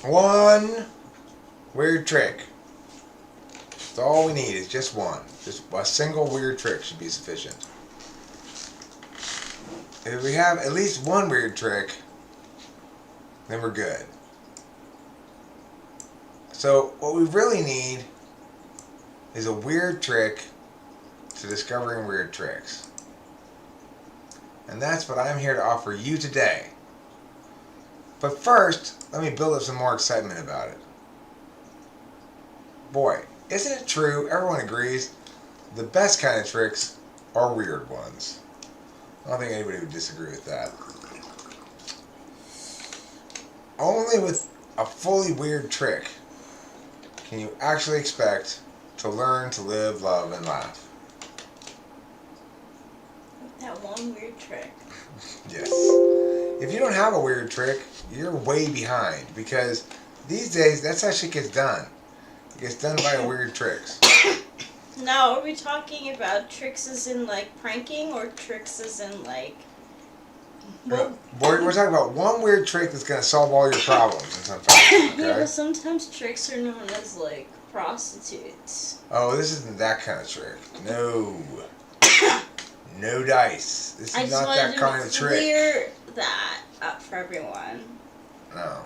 One weird trick. That's all we need is just one. Just a single weird trick should be sufficient. If we have at least one weird trick, then we're good. So what we really need is a weird trick to discovering weird tricks. And that's what I'm here to offer you today. But first, let me build up some more excitement about it. Boy, isn't it true? Everyone agrees the best kind of tricks are weird ones. I don't think anybody would disagree with that. Only with a fully weird trick can you actually expect to learn to live, love, and laugh. That one weird trick. Yes. If you don't have a weird trick, you're way behind, because these days that's how shit gets done. It gets done by weird tricks. Now, are we talking about tricks as in like pranking or tricks as in like... We're talking about one weird trick that's going to solve all your problems in some fashion, okay? Yeah, but sometimes tricks are known as like prostitutes. Oh, this isn't that kind of trick. No. No dice. This is not that kind of trick. Clear that up for everyone. No.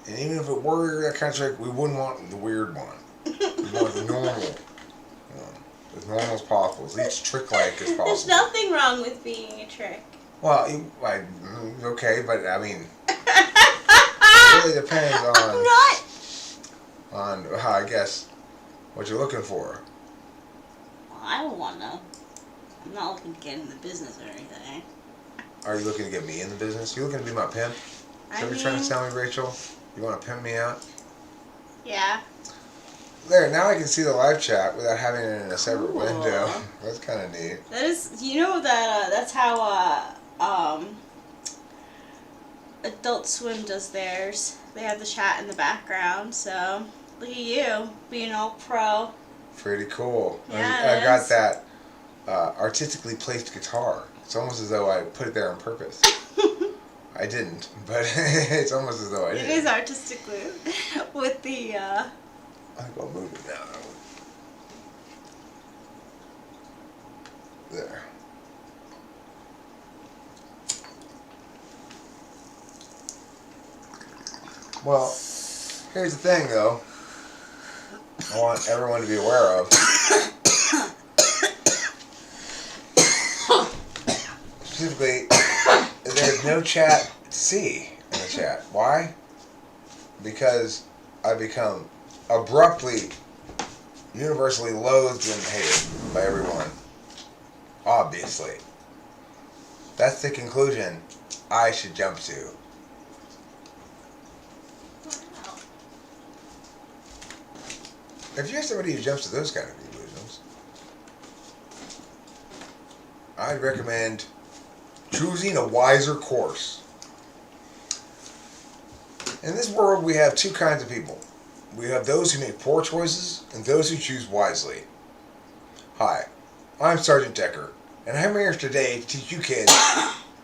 And even if it were that kind of trick, we wouldn't want the weird one. We want the normal one. As normal as possible. As least trick-like as possible. There's nothing wrong with being a trick. Well, okay, but I mean, it really depends on I guess, what you're looking for. Well, I don't want to. I'm not looking to get in the business or anything. Are you looking to get me in the business? You looking to be my pimp? Is that what you're trying to tell me, Rachel? You want to pimp me out? Yeah. There, now I can see the live chat without having it in a separate window. That's kind of neat. That is, you know that that's how Adult Swim does theirs. They have the chat in the background, so look at you being all pro. Pretty cool. Yeah, I got that artistically placed guitar. It's almost as though I put it there on purpose. I didn't, but it's almost as though I did. It is artistically with the. I think I'll move it now. There. Well, here's the thing, though. I want everyone to be aware of. Specifically, there's no chat to see in the chat. Why? Because I become abruptly, universally loathed and hated by everyone. Obviously. That's the conclusion I should jump to. If you're somebody who jumps to those kind of conclusions, I'd recommend choosing a wiser course. In this world, we have two kinds of people. We have those who make poor choices and those who choose wisely. Hi, I'm Sergeant Decker, and I'm here today to teach you kids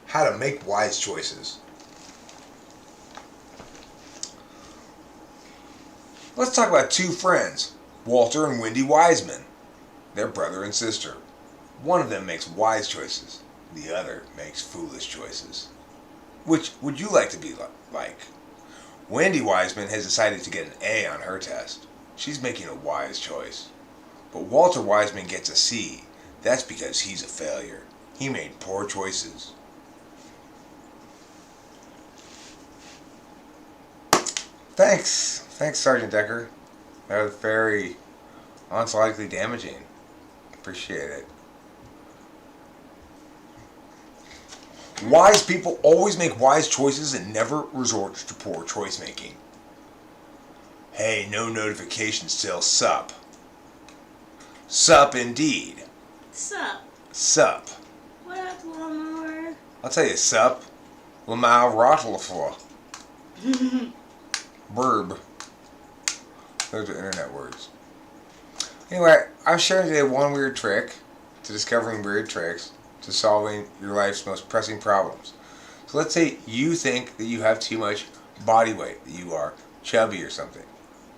how to make wise choices. Let's talk about two friends, Walter and Wendy Wiseman. They're brother and sister. One of them makes wise choices. The other makes foolish choices. Which would you like to be like? Wendy Wiseman has decided to get an A on her test. She's making a wise choice. But Walter Wiseman gets a C. That's because he's a failure. He made poor choices. Thanks, Sergeant Decker. That was very ontologically damaging. Appreciate it. Wise people always make wise choices and never resort to poor choice making. Hey, no notifications till sup. Sup indeed. Sup. Sup. What up, Lamar? I'll tell you sup. Lamau Rottleful. Burb. Those are internet words. Anyway, I'm sharing today one weird trick to discovering weird tricks to solving your life's most pressing problems. So let's say you think that you have too much body weight, that you are chubby or something.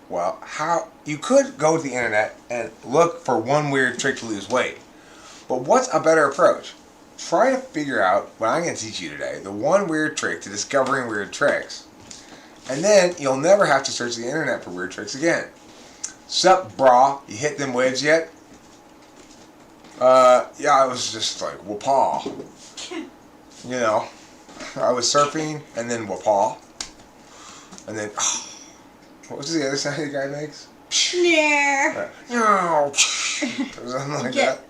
Well, how you could go to the internet and look for one weird trick to lose weight. But what's a better approach? Try to figure out what I'm going to teach you today, the one weird trick to discovering weird tricks. And then you'll never have to search the internet for weird tricks again. Sup, brah? You hit them waves yet? Yeah, I was just like, whoopah. You know, I was surfing, and then whoopah. And then, what was the other sound the guy makes? No. Something like that.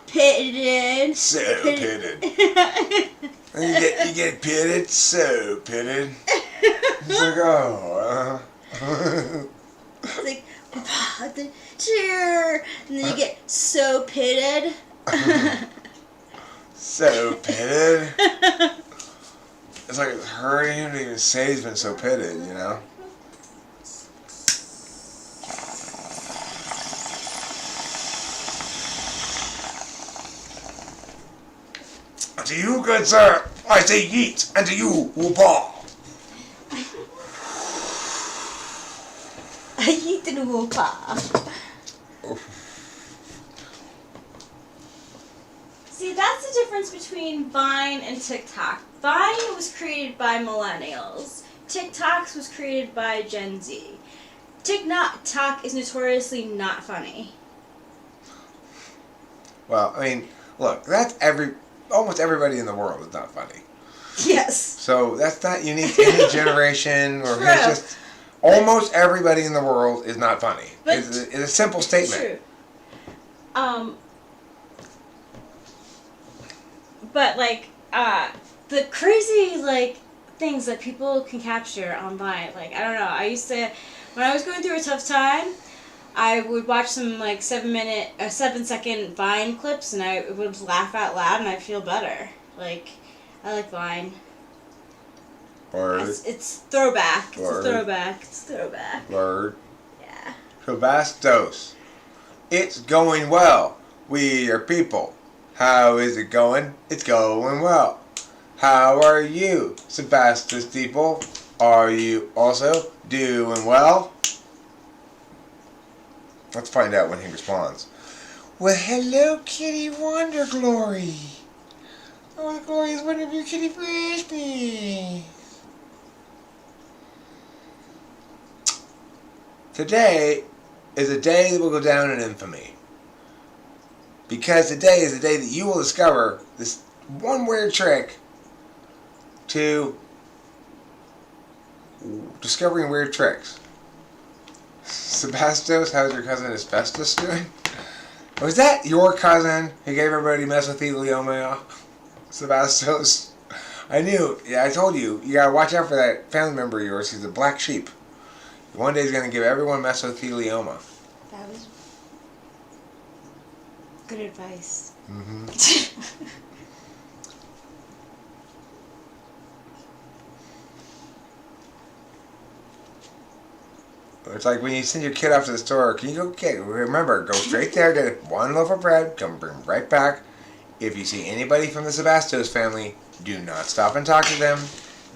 Pitted. So pitted. And you get pitted, so pitted. It's like, oh. It's like, cheer. And then you get so pitted. So pitted. It's like it's hurting him to even say he's been so pitted, you know? To you, good sir, I say yeet, and to you, whoopah. Yeet and whoopah. See, that's the difference between Vine and TikTok. Vine was created by millennials. TikTok was created by Gen Z. TikTok is notoriously not funny. Well, I mean, look, that's almost everybody in the world is not funny. Yes. So that's not unique to any generation, or it's just almost everybody in the world is not funny. But it's a simple statement. True. But like the crazy like things that people can capture online, like I don't know. I used to, when I was going through a tough time, I would watch some like 7-second Vine clips, and I would laugh out loud, and I'd feel better. Like, I like Vine. Word. It's throwback. Word. It's a throwback. It's throwback. Word. Yeah. Sebastos. It's going well. We are people. How is it going? It's going well. How are you, Sebastos people? Are you also doing well? Let's find out when he responds. Well, hello, Kitty Wonder Glory. Oh, the glorious wonder of your kitty frisbee. Today is a day that will go down in infamy. Because today is the day that you will discover this one weird trick to discovering weird tricks. Sebastos, how's your cousin Asbestos doing? Was that your cousin who gave everybody mesothelioma? Sebastos? I knew. Yeah, I told you. You gotta watch out for that family member of yours. He's a black sheep. One day he's gonna give everyone mesothelioma. That was good advice. Mm-hmm. It's like when you send your kid off to the store, can you go remember, go straight there, get one loaf of bread, come bring right back. If you see anybody from the Sebastos family, do not stop and talk to them.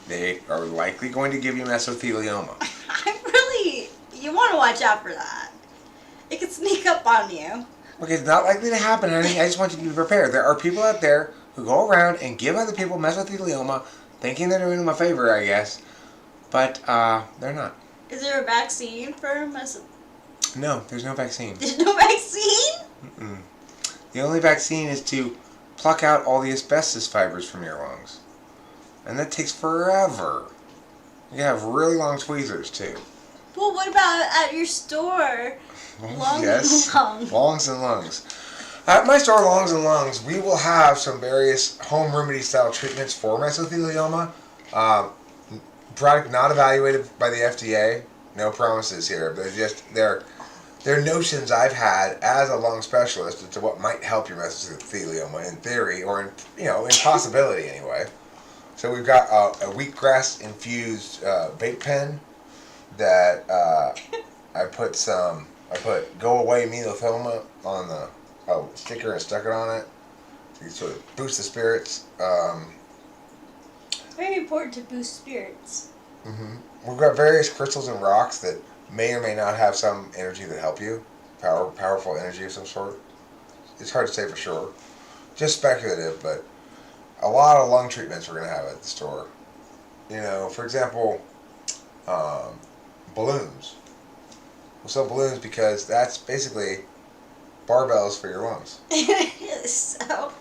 They are likely going to give you mesothelioma. You want to watch out for that. It could sneak up on you. Okay, it's not likely to happen, honey. I just want you to be prepared. There are people out there who go around and give other people mesothelioma, thinking they're doing them a favor, I guess. But, they're not. Is there a vaccine for No, there's no vaccine. There's no vaccine? Mm-mm. The only vaccine is to pluck out all the asbestos fibers from your lungs. And that takes forever. You can have really long tweezers, too. Well, what about at your store? Yes, Longs and Lungs. At my store, Longs and Lungs, we will have some various home remedy style treatments for mesothelioma. Product not evaluated by the FDA. No promises here. They're just they're notions I've had as a lung specialist as to what might help your mesothelioma in theory, or in possibility anyway. So we've got a wheatgrass infused vape pen that I put go away mesothelioma on the sticker and stuck it on it to sort of boost the spirits. Very important to boost spirits. We've got various crystals and rocks that may or may not have some energy that help you. Powerful energy of some sort. It's hard to say for sure. Just speculative, but a lot of lung treatments we're going to have at the store. You know, for example, balloons. We'll sell balloons because that's basically barbells for your lungs. So,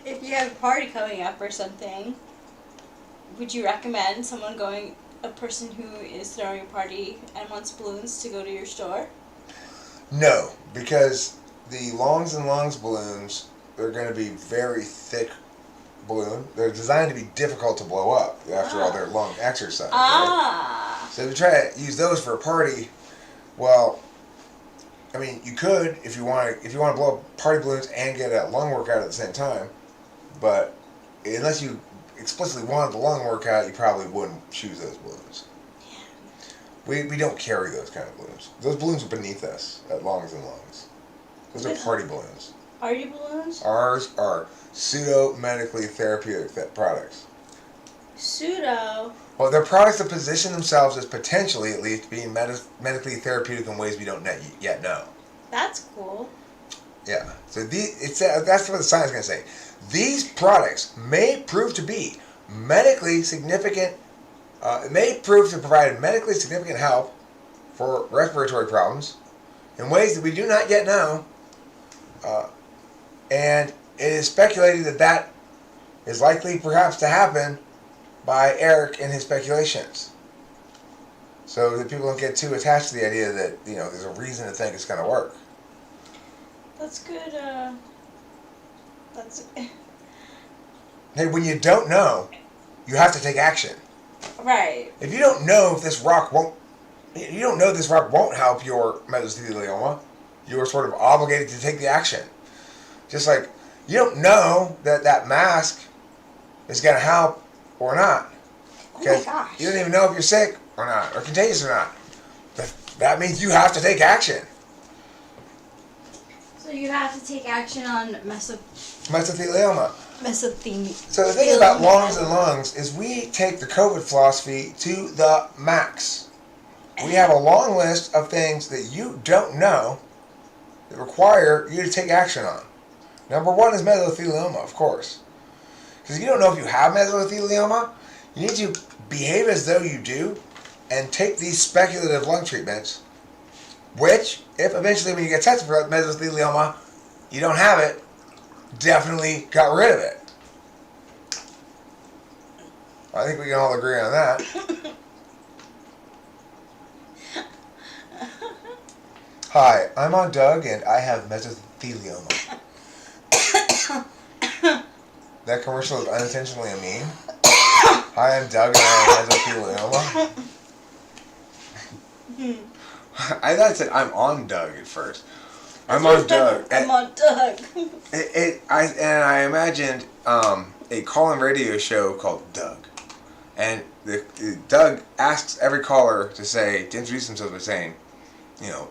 if you have a party coming up or something, would you recommend a person who is throwing a party and wants balloons to go to your store? No, because the Longs and Lungs balloons, they're going to be very thick balloon. They're designed to be difficult to blow up after all their lung exercise. Right? So if you try to use those for a party, well, I mean, you could if you want to blow up party balloons and get a lung workout at the same time, but unless you explicitly wanted the lung workout, you probably wouldn't choose those balloons. Yeah. We don't carry those kind of balloons. Those balloons are beneath us at Longs and Lungs. Those are party balloons. Party balloons? Ours are pseudo-medically therapeutic products. Pseudo? Well, they're products that position themselves as potentially, at least, being medically therapeutic in ways we don't yet know. That's cool. Yeah. So that's what the sign is going to say. These products may prove to be medically significant, may prove to provide medically significant help for respiratory problems in ways that we do not yet know. And it is speculated that is likely perhaps to happen by Eric and his speculations. So that people don't get too attached to the idea that, you know, there's a reason to think it's going to work. That's good, Hey, when you don't know, you have to take action. Right. If you don't know if this rock won't help your mesothelioma, you are sort of obligated to take the action. Just like you don't know that mask is going to help or not. Because you don't even know if you're sick or not, or contagious or not. That means you have to take action. So you have to take action on Mesothelioma. mesothelioma. So the thing about Longs and Lungs is we take the COVID philosophy to the max. We have a long list of things that you don't know that require you to take action on. Number one is mesothelioma, of course. Because if you don't know if you have mesothelioma, you need to behave as though you do and take these speculative lung treatments, which, if eventually when you get tested for mesothelioma, you don't have it, definitely got rid of it. I think we can all agree on that. Hi, I'm on Doug and I have mesothelioma. That commercial is unintentionally a meme. Hi, I'm Doug and I have mesothelioma. I thought it said I'm on Doug at first. I'm on Doug. I'm on Doug. I imagined a call-in radio show called Doug. And Doug asks every caller to introduce themselves by saying, you know,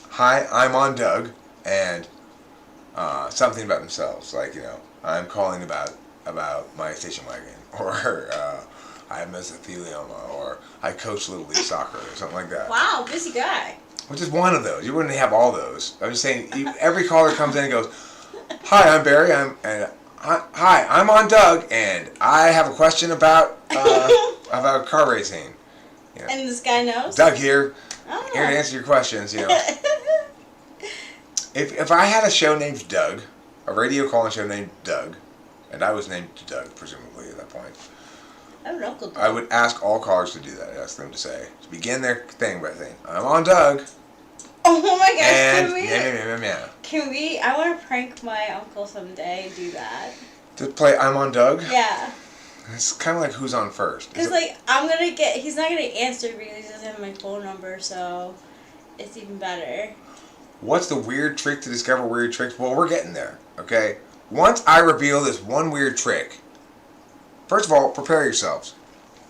hi, I'm on Doug, and something about themselves, like, you know, I'm calling about my station wagon, or I have mesothelioma, or I coach Little League Soccer, or something like that. Wow, busy guy. Which is one of those. You wouldn't have all those. I'm just saying, every caller comes in and goes, hi, I'm Barry, hi, I'm on Doug, and I have a question about car racing. You know, and this guy knows? Doug here, here to answer your questions, you know. If I had a show named Doug, a radio calling show named Doug, and I was named Doug, presumably, at that point, I have an uncle Doug. I would ask all callers to do that. I'd ask them to begin their thing by saying, I'm on Doug. Oh my gosh, and can we, I want to prank my uncle someday and do that. To play I'm on Doug? Yeah. It's kind of like who's on first. Because, like, he's not going to answer because he doesn't have my phone number, so it's even better. What's the weird trick to discover weird tricks? Well, we're getting there, okay? Once I reveal this one weird trick, first of all, prepare yourselves.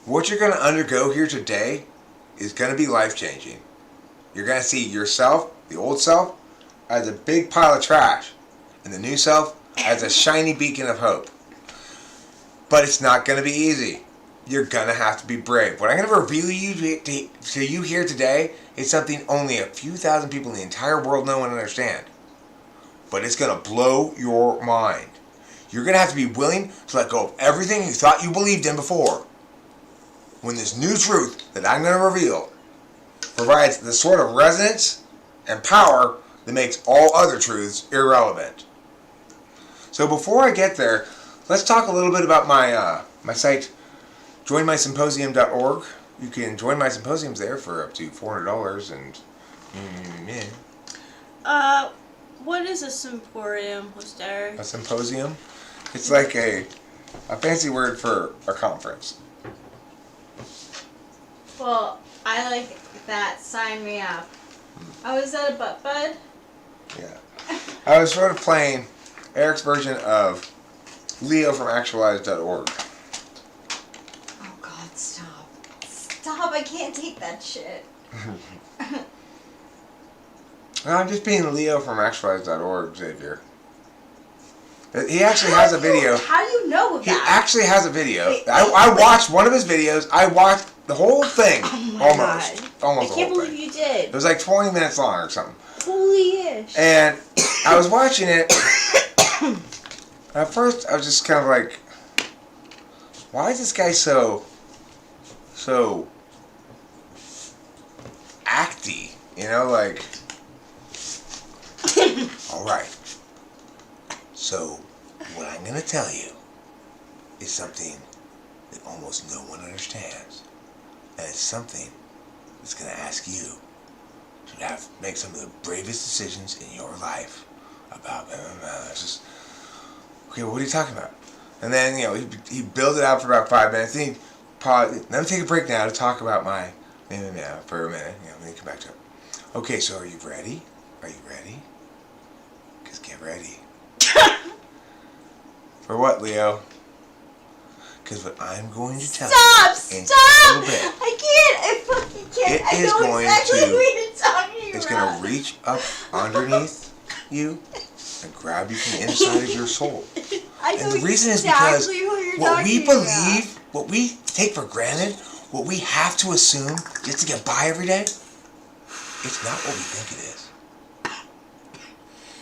What you're going to undergo here today is going to be life-changing. You're going to see yourself, the old self, as a big pile of trash, and the new self as a shiny beacon of hope. But it's not going to be easy. you're gonna have to be brave. What I'm gonna reveal to you here today is something only a few thousand people in the entire world know and understand. But it's gonna blow your mind. You're gonna have to be willing to let go of everything you thought you believed in before. When this new truth that I'm gonna reveal provides the sort of resonance and power that makes all other truths irrelevant. So before I get there, let's talk a little bit about my site, joinmysymposium.org. You can join my symposiums there for up to $400 and what is a symposium, Hoster? a symposium. It's like a fancy word for a conference. Well, I like that. Sign me up. Oh, is that a butt bud? Yeah. I was sort of playing Eric's version of Leo from actualizeorg. Oh God, stop. Stop, I can't take that shit. No, I'm just being Leo from actualize.org, Xavier. He actually has a video. How do you know that? He actually has a video. I watched one of his videos. I watched the whole thing. Oh my almost. God. Almost I the can't whole believe thing. you did. It was like 20 minutes long or something. Holy ish. And I was watching it. At first, I was just kind of like, why is this guy so acty? You know, like, alright. So, what I'm going to tell you is something that almost no one understands. And it's something that's going to ask you to make some of the bravest decisions in your life about, it's just, okay, what are you talking about? And then, you know, he built it out for about 5 minutes. Then he paused. Let me take a break now to talk about my, for a minute. You know, let me come back to it. Okay, so are you ready? Are you ready? Because get ready. For what, Leo? Because what I'm going to tell you in a little bit. I can't. I fucking can't. I know exactly what you're talking about. It's going to reach up underneath you and grab you from the inside of your soul. I know And the reason exactly is because what what we believe, what we take for granted, what we have to assume just to get by every day, it's not what we think it is.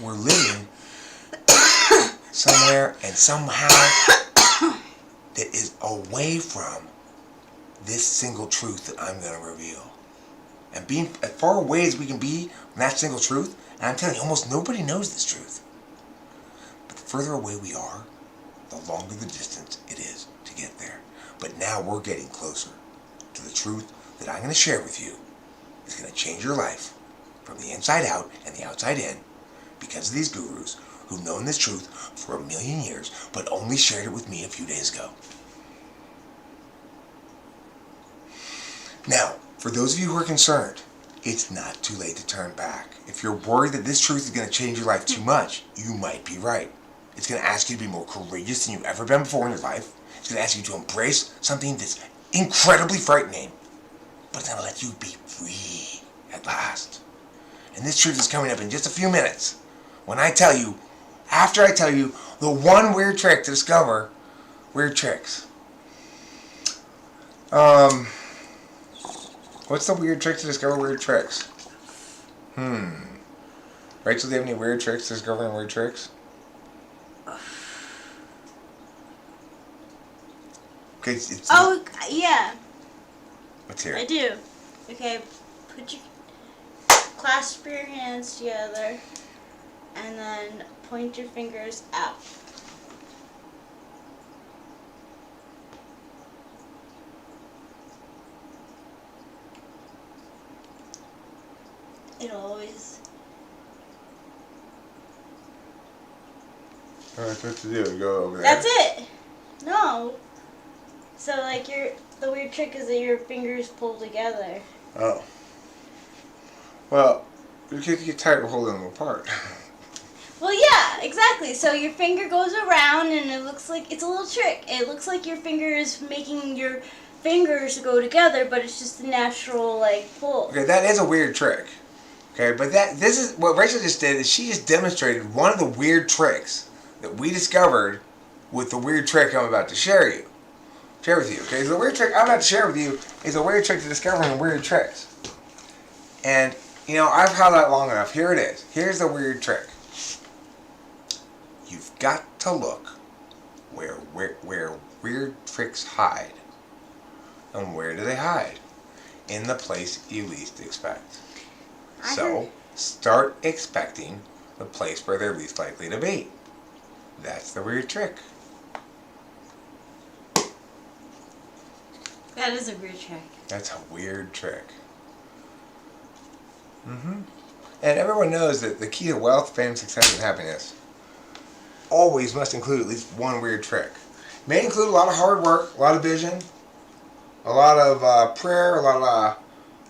We're living somewhere and somehow that is away from this single truth that I'm going to reveal. And being as far away as we can be from that single truth, and I'm telling you, almost nobody knows this truth. But the further away we are, the longer the distance it is to get there. But now we're getting closer to the truth that I'm going to share with you. It's going to change your life from the inside out and the outside in because of these gurus who've known this truth for 1,000,000 years but only shared it with me a few days ago. Now, for those of you who are concerned, it's not too late to turn back. If you're worried that this truth is going to change your life too much, you might be right. It's going to ask you to be more courageous than you've ever been before in your life. It's going to ask you to embrace something that's incredibly frightening, but it's going to let you be free at last. And this truth is coming up in just a few minutes when I tell you, after I tell you the one weird trick to discover weird tricks. What's the weird trick to discover weird tricks? Rachel, do you have any weird tricks to discovering weird tricks? Okay, yeah. Let's hear it. I do. Okay, clasp your hands together and then point your fingers out. It'll always... Alright, what to do? Go over there? That's it! No. So, like, the weird trick is that your fingers pull together. Oh. Well, you get tired of holding them apart. Well, yeah, exactly. So your finger goes around and it looks like it's a little trick. It looks like your finger is making your fingers go together, but it's just a natural, like, pull. Okay, that is a weird trick. Okay, but this is what Rachel just did is she just demonstrated one of the weird tricks that we discovered with the weird trick I'm about to share you. share with you. Okay, so the weird trick I'm about to share with you is a weird trick to discovering weird tricks. And, you know, I've held out long enough. Here it is. Here's the weird trick. You've got to look where weird tricks hide. And where do they hide? In the place you least expect. So, start expecting the place where they're least likely to be. That's the weird trick. That is a weird trick. That's a weird trick. And everyone knows that the key to wealth, fame, success, and happiness always must include at least one weird trick. It may include a lot of hard work, a lot of vision, a lot of prayer, a lot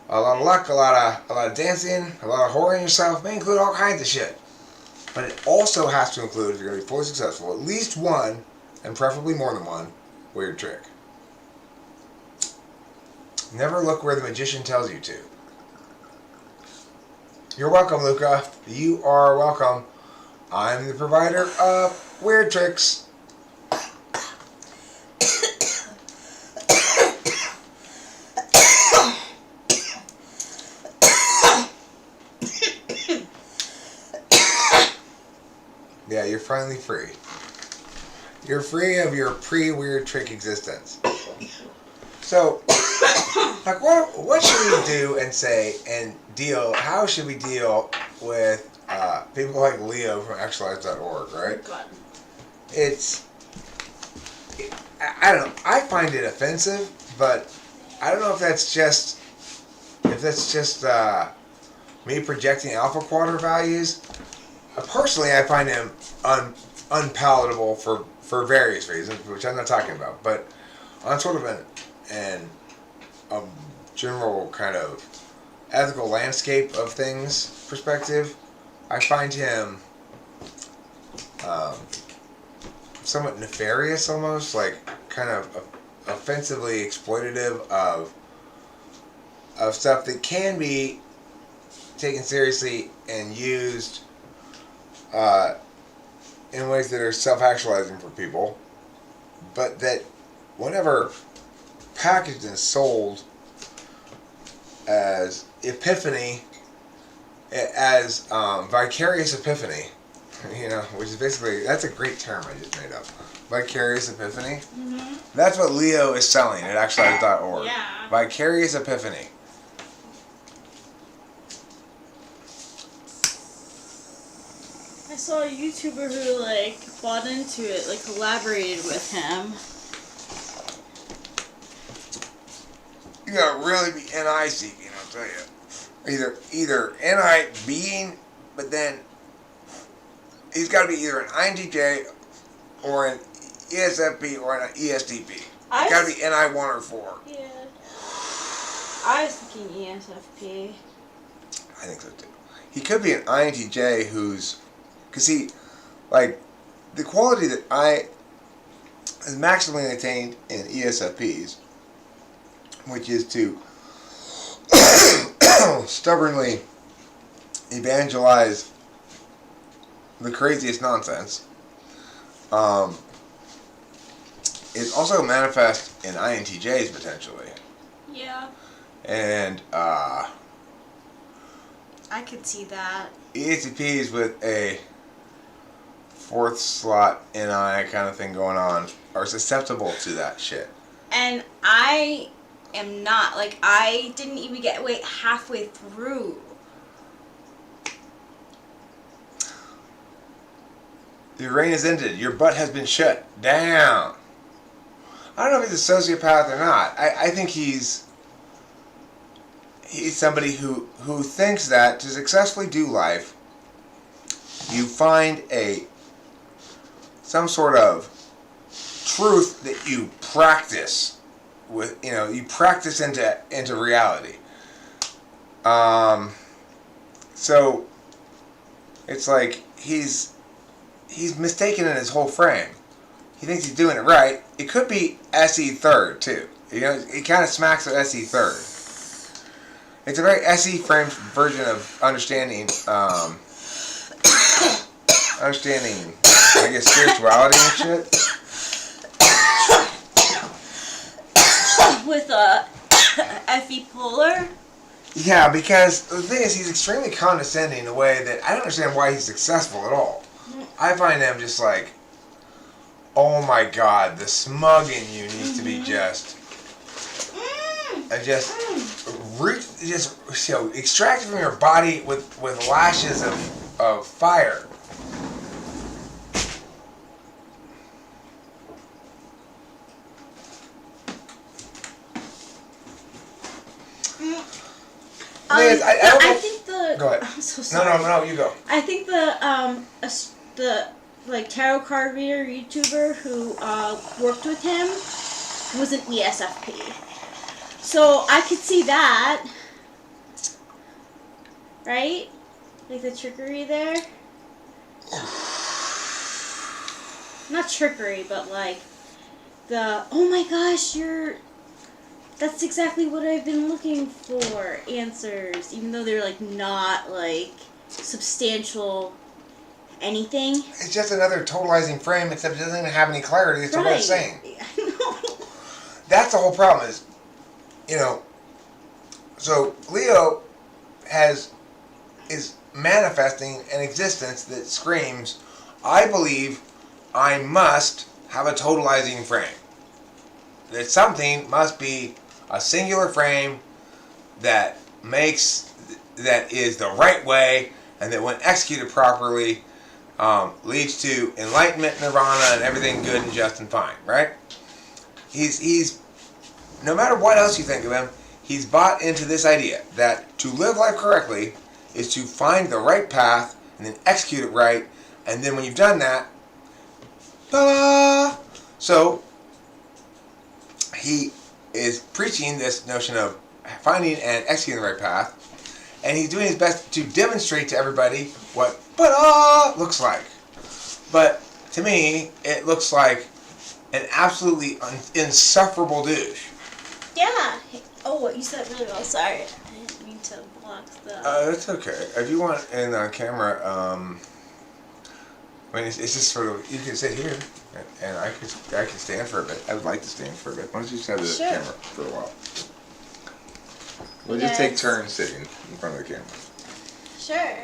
of luck, a lot of dancing, a lot of whoring yourself. It may include all kinds of shit. But it also has to include, if you're going to be fully successful, at least one, and preferably more than one, weird trick. Never look where the magician tells you to. You're welcome, Luca. You are welcome. I'm the provider of weird tricks. Yeah, you're finally free. You're free of your pre-weird trick existence. So, like, what should we do and say and deal? How should we deal with people like Leo from actualizeorg, right? God. I don't know. I find it offensive, but I don't know if that's just me projecting alpha quadra values. Personally, I find him unpalatable for various reasons, which I'm not talking about. But on sort of a general kind of ethical landscape of things perspective, I find him somewhat nefarious, almost like kind of offensively exploitative of stuff that can be taken seriously and used in ways that are self-actualizing for people, but that whenever packaged and sold as epiphany, as vicarious epiphany, you know, which is basically, that's a great term I just made up. Vicarious epiphany. That's what Leo is selling at actualize.org. Yeah. Vicarious epiphany. I saw a YouTuber who like bought into it, like collaborated with him. You gotta really be NI seeking, I'll tell you. Either NI being, but then he's got to be either an INTJ or an ESFP or an ESTP. He's got to be NI 1 or 4. Yeah. I was thinking ESFP. I think so too. He could be an INTJ who's, because he, like, the quality that is maximally attained in ESFPs, which is to stubbornly evangelize the craziest nonsense, is also manifest in INTJs potentially. Yeah. And I could see that. ESTPs with a 4th slot NI kind of thing going on are susceptible to that shit. And I am not. Like, I didn't even get halfway through. Your reign has ended. Your butt has been shut down. I don't know if he's a sociopath or not. I think he's somebody who thinks that to successfully do life, you find some sort of truth that you practice with, you practice into reality. So it's like he's mistaken in his whole frame. He thinks he's doing it right. It could be SE third too. It kind of smacks of SE third. It's a very SE framed version of understanding, I guess, spirituality and shit. with a FE Polar. Yeah, because the thing is, he's extremely condescending in a way that I don't understand why he's successful at all. I find him just like, oh my god, the smug in you needs to be just extracted from your body with lashes of fire. I think the. Go ahead. I'm so sorry. No, you go. I think the like tarot card reader YouTuber who worked with him was an ESFP. So I could see that, right? Like the trickery there. Not trickery, but like the oh my gosh, that's exactly what I've been looking for answers, even though they're like not like substantial anything. It's just another totalizing frame, except it doesn't even have any clarity as to what it's saying. That's the whole problem is, so Leo is manifesting an existence that screams, I believe I must have a totalizing frame. That something must be a singular frame that is the right way, and that when executed properly leads to enlightenment, nirvana, and everything good and just and fine, right? He's no matter what else you think of him, he's bought into this idea that to live life correctly is to find the right path and then execute it right, and then when you've done that, ta-da! So he is preaching this notion of finding and executing the right path, and he's doing his best to demonstrate to everybody what ta-da looks like. But to me, it looks like an absolutely insufferable douche. Yeah. Oh, you said it really well. Sorry, I didn't mean to block the. That's okay. If you want in the camera, it's just sort of, you can sit here, and I can stand for a bit. I would like to stand for a bit. Why don't you just have the camera for a while? We'll just take turns sitting in front of the camera. Sure.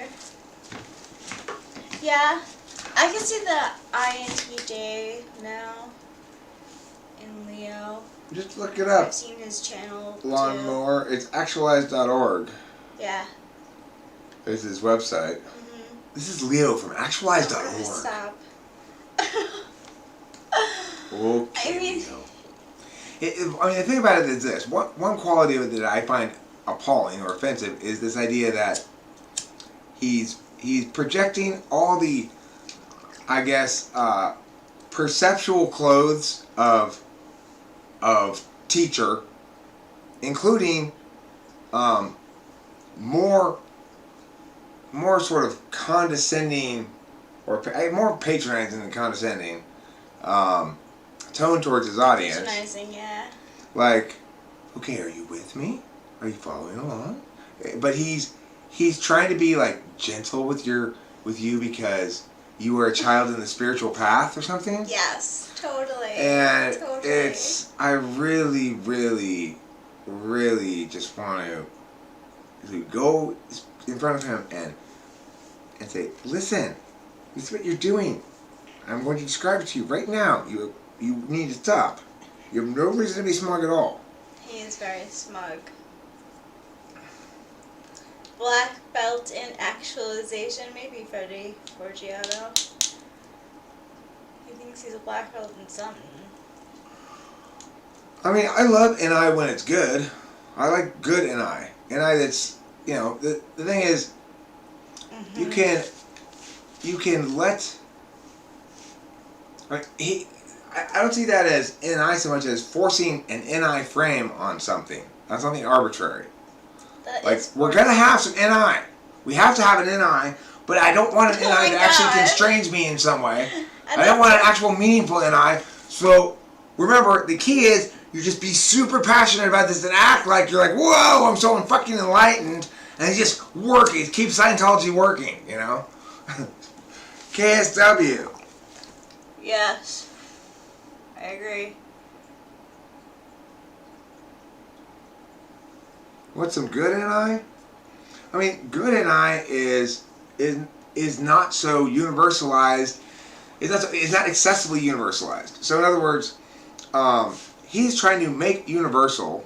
Yeah, I can see the INTJ now in Leo. Just look it up. I've seen his channel Lawnmower. It's actualizeorg. Yeah. There's his website. Mm-hmm. This is Leo from actualizeorg. Stop. Okay, Leo. The thing about it is this. One quality of it that I find appalling or offensive is this idea that he's projecting all the, I guess, perceptual clothes of teacher, including more sort of condescending or more patronizing than condescending tone towards his audience. Patronizing, yeah. Like, okay, are you with me? Are you following along? But he's trying to be like gentle with you because you were a child in the spiritual path or something. Yes, totally. And I really, really, really just want to go in front of him and say, listen, this is what you're doing. I'm going to describe it to you right now. You need to stop. You have no reason to be smug at all. He is very smug. Black belt in actualization, maybe Freddie Forgiato. He thinks he's a black belt in something. I mean, I love NI when it's good. I like good NI. NI that's, the thing is, you can let, I don't see that as NI so much as forcing an NI frame on something arbitrary. Like, we're going to have some NI. We have to have an NI, but I don't want an NI that actually constrains me in some way. I don't want an actual meaningful NI. So, remember, the key is you just be super passionate about this and act like you're like, whoa, I'm so fucking enlightened. And it's just working. It keeps Scientology working, KSW. Yes. I agree. What's some good in I? I mean, good in I is not so universalized. It's not excessively universalized. So in other words, he's trying to make universal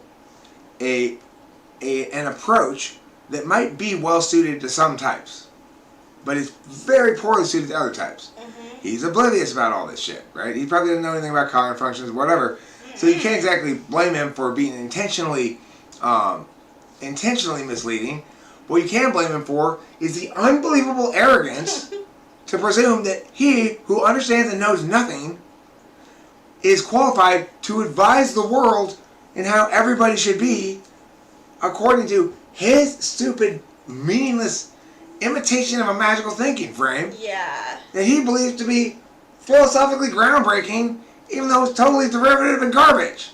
an approach that might be well suited to some types, but is very poorly suited to other types. Mm-hmm. He's oblivious about all this shit, right? He probably doesn't know anything about cognitive functions, whatever. Mm-hmm. So you can't exactly blame him for being intentionally misleading. What you can blame him for is the unbelievable arrogance to presume that he, who understands and knows nothing, is qualified to advise the world in how everybody should be according to his stupid, meaningless imitation of a magical thinking frame. Yeah. That he believes to be philosophically groundbreaking, even though it's totally derivative and garbage.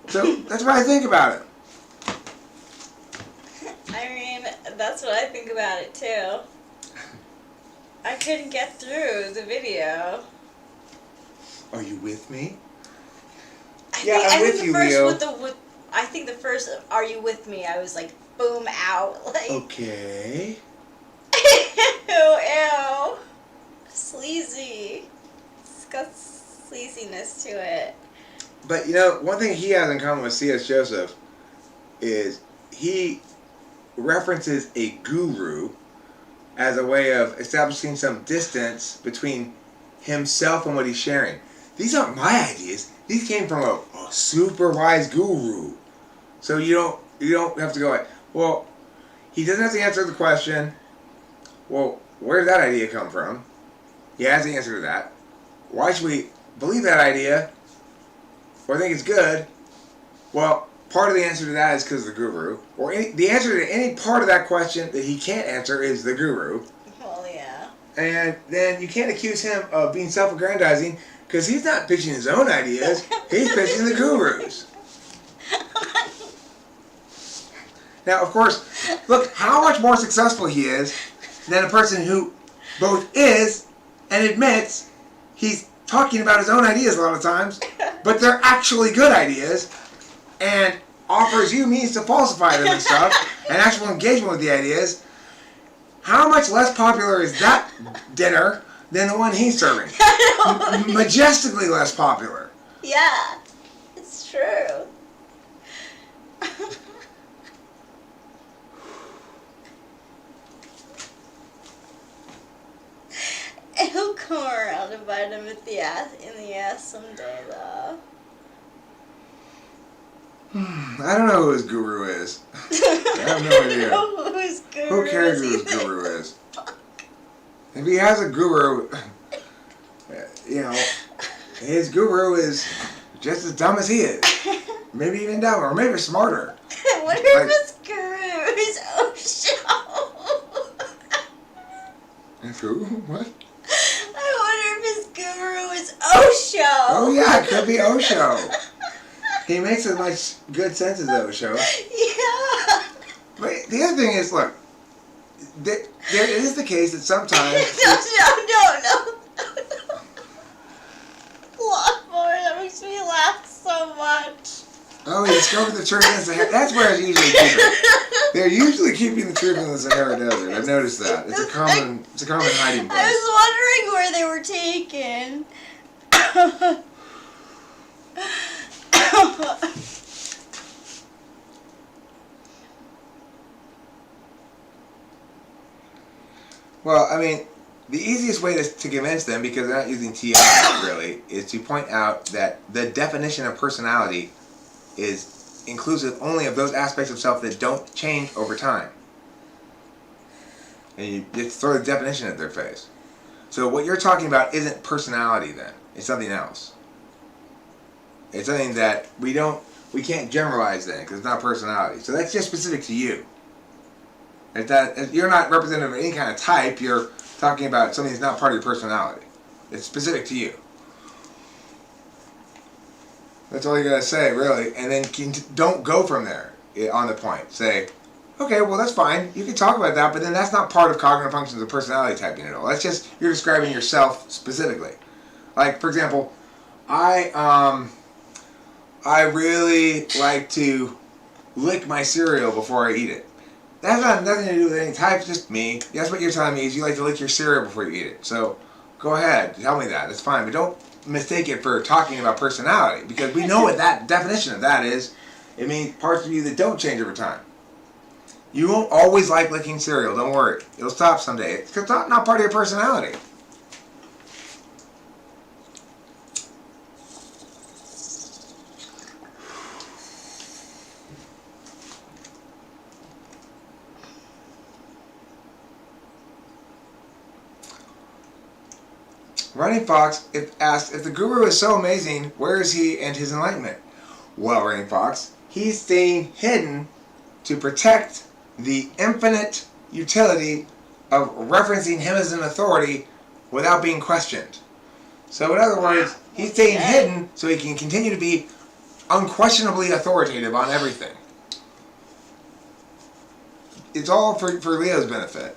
So that's what I think about it. I mean, that's what I think about it too. I couldn't get through the video. Are you with me? I'm with you, Leo. I think the first "Are you with me?" I was like, boom, out. Like, okay. Ew. Sleazy. It's got sleaziness to it. But you know, one thing he has in common with C.S. Joseph is he references a guru as a way of establishing some distance between himself and what he's sharing. These aren't my ideas. These came from a super wise guru. So you don't have to go like, well, he doesn't have to answer the question, well, where did that idea come from? He has the answer to that. Why should we believe that idea or think it's good? Well, part of the answer to that is because of the guru. Or the answer to any part of that question that he can't answer is the guru. Well, yeah. And then you can't accuse him of being self-aggrandizing because he's not pitching his own ideas. He's pitching the guru's. Now, of course, look how much more successful he is than a person who both is and admits he's talking about his own ideas a lot of times, but they're actually good ideas, and offers you means to falsify them and stuff, and actual engagement with the ideas. How much less popular is that dinner than the one he's serving? Majestically less popular. Yeah, it's true. He'll come around and bite him in the ass someday, though. I don't know who his guru is. I have no idea. Who cares who his guru is? If he has a guru, you know, his guru is just as dumb as he is. Maybe even dumber, or maybe smarter. I wonder if his guru is Osho. His guru? What? I wonder if his guru is Osho. Oh yeah, it could be Osho. He makes as much good sense as Osho. Yeah. But the other thing is, look, there is the case that sometimes... No. Lawnmower, that makes me laugh so much. Oh, he discovered the truth in the Sahara. That's where it's usually keeping. They're usually keeping the truth in the Sahara Desert. I've noticed that. It's a common hiding place. I was wondering where they were taken. Well, I mean, the easiest way to convince them, because they're not using TI really, is to point out that the definition of personality is inclusive only of those aspects of self that don't change over time. And you just throw the definition at their face. So what you're talking about isn't personality then. It's something else. It's something that we can't generalize then, because it's not personality. So that's just specific to you. If you're not representative of any kind of type, you're talking about something that's not part of your personality. It's specific to you. That's all you gotta say, really. And then don't go from there on the point. Say, okay, well that's fine. You can talk about that, but then that's not part of cognitive functions of personality typing at all. That's just, you're describing yourself specifically. Like, for example, I really like to lick my cereal before I eat it. That's not nothing to do with any type, just me. That's what you're telling me is you like to lick your cereal before you eat it. So go ahead, tell me that. It's fine. But don't mistake it for talking about personality, because we know what that definition of that is. It means parts of you that don't change over time. You won't always like licking cereal, don't worry. It'll stop someday. It's not part of your personality. Running Fox asked, if the guru is so amazing, where is he and his enlightenment? Well, Running Fox, he's staying hidden to protect the infinite utility of referencing him as an authority without being questioned. So in other words, he's staying hidden so he can continue to be unquestionably authoritative on everything. It's all for Leo's benefit.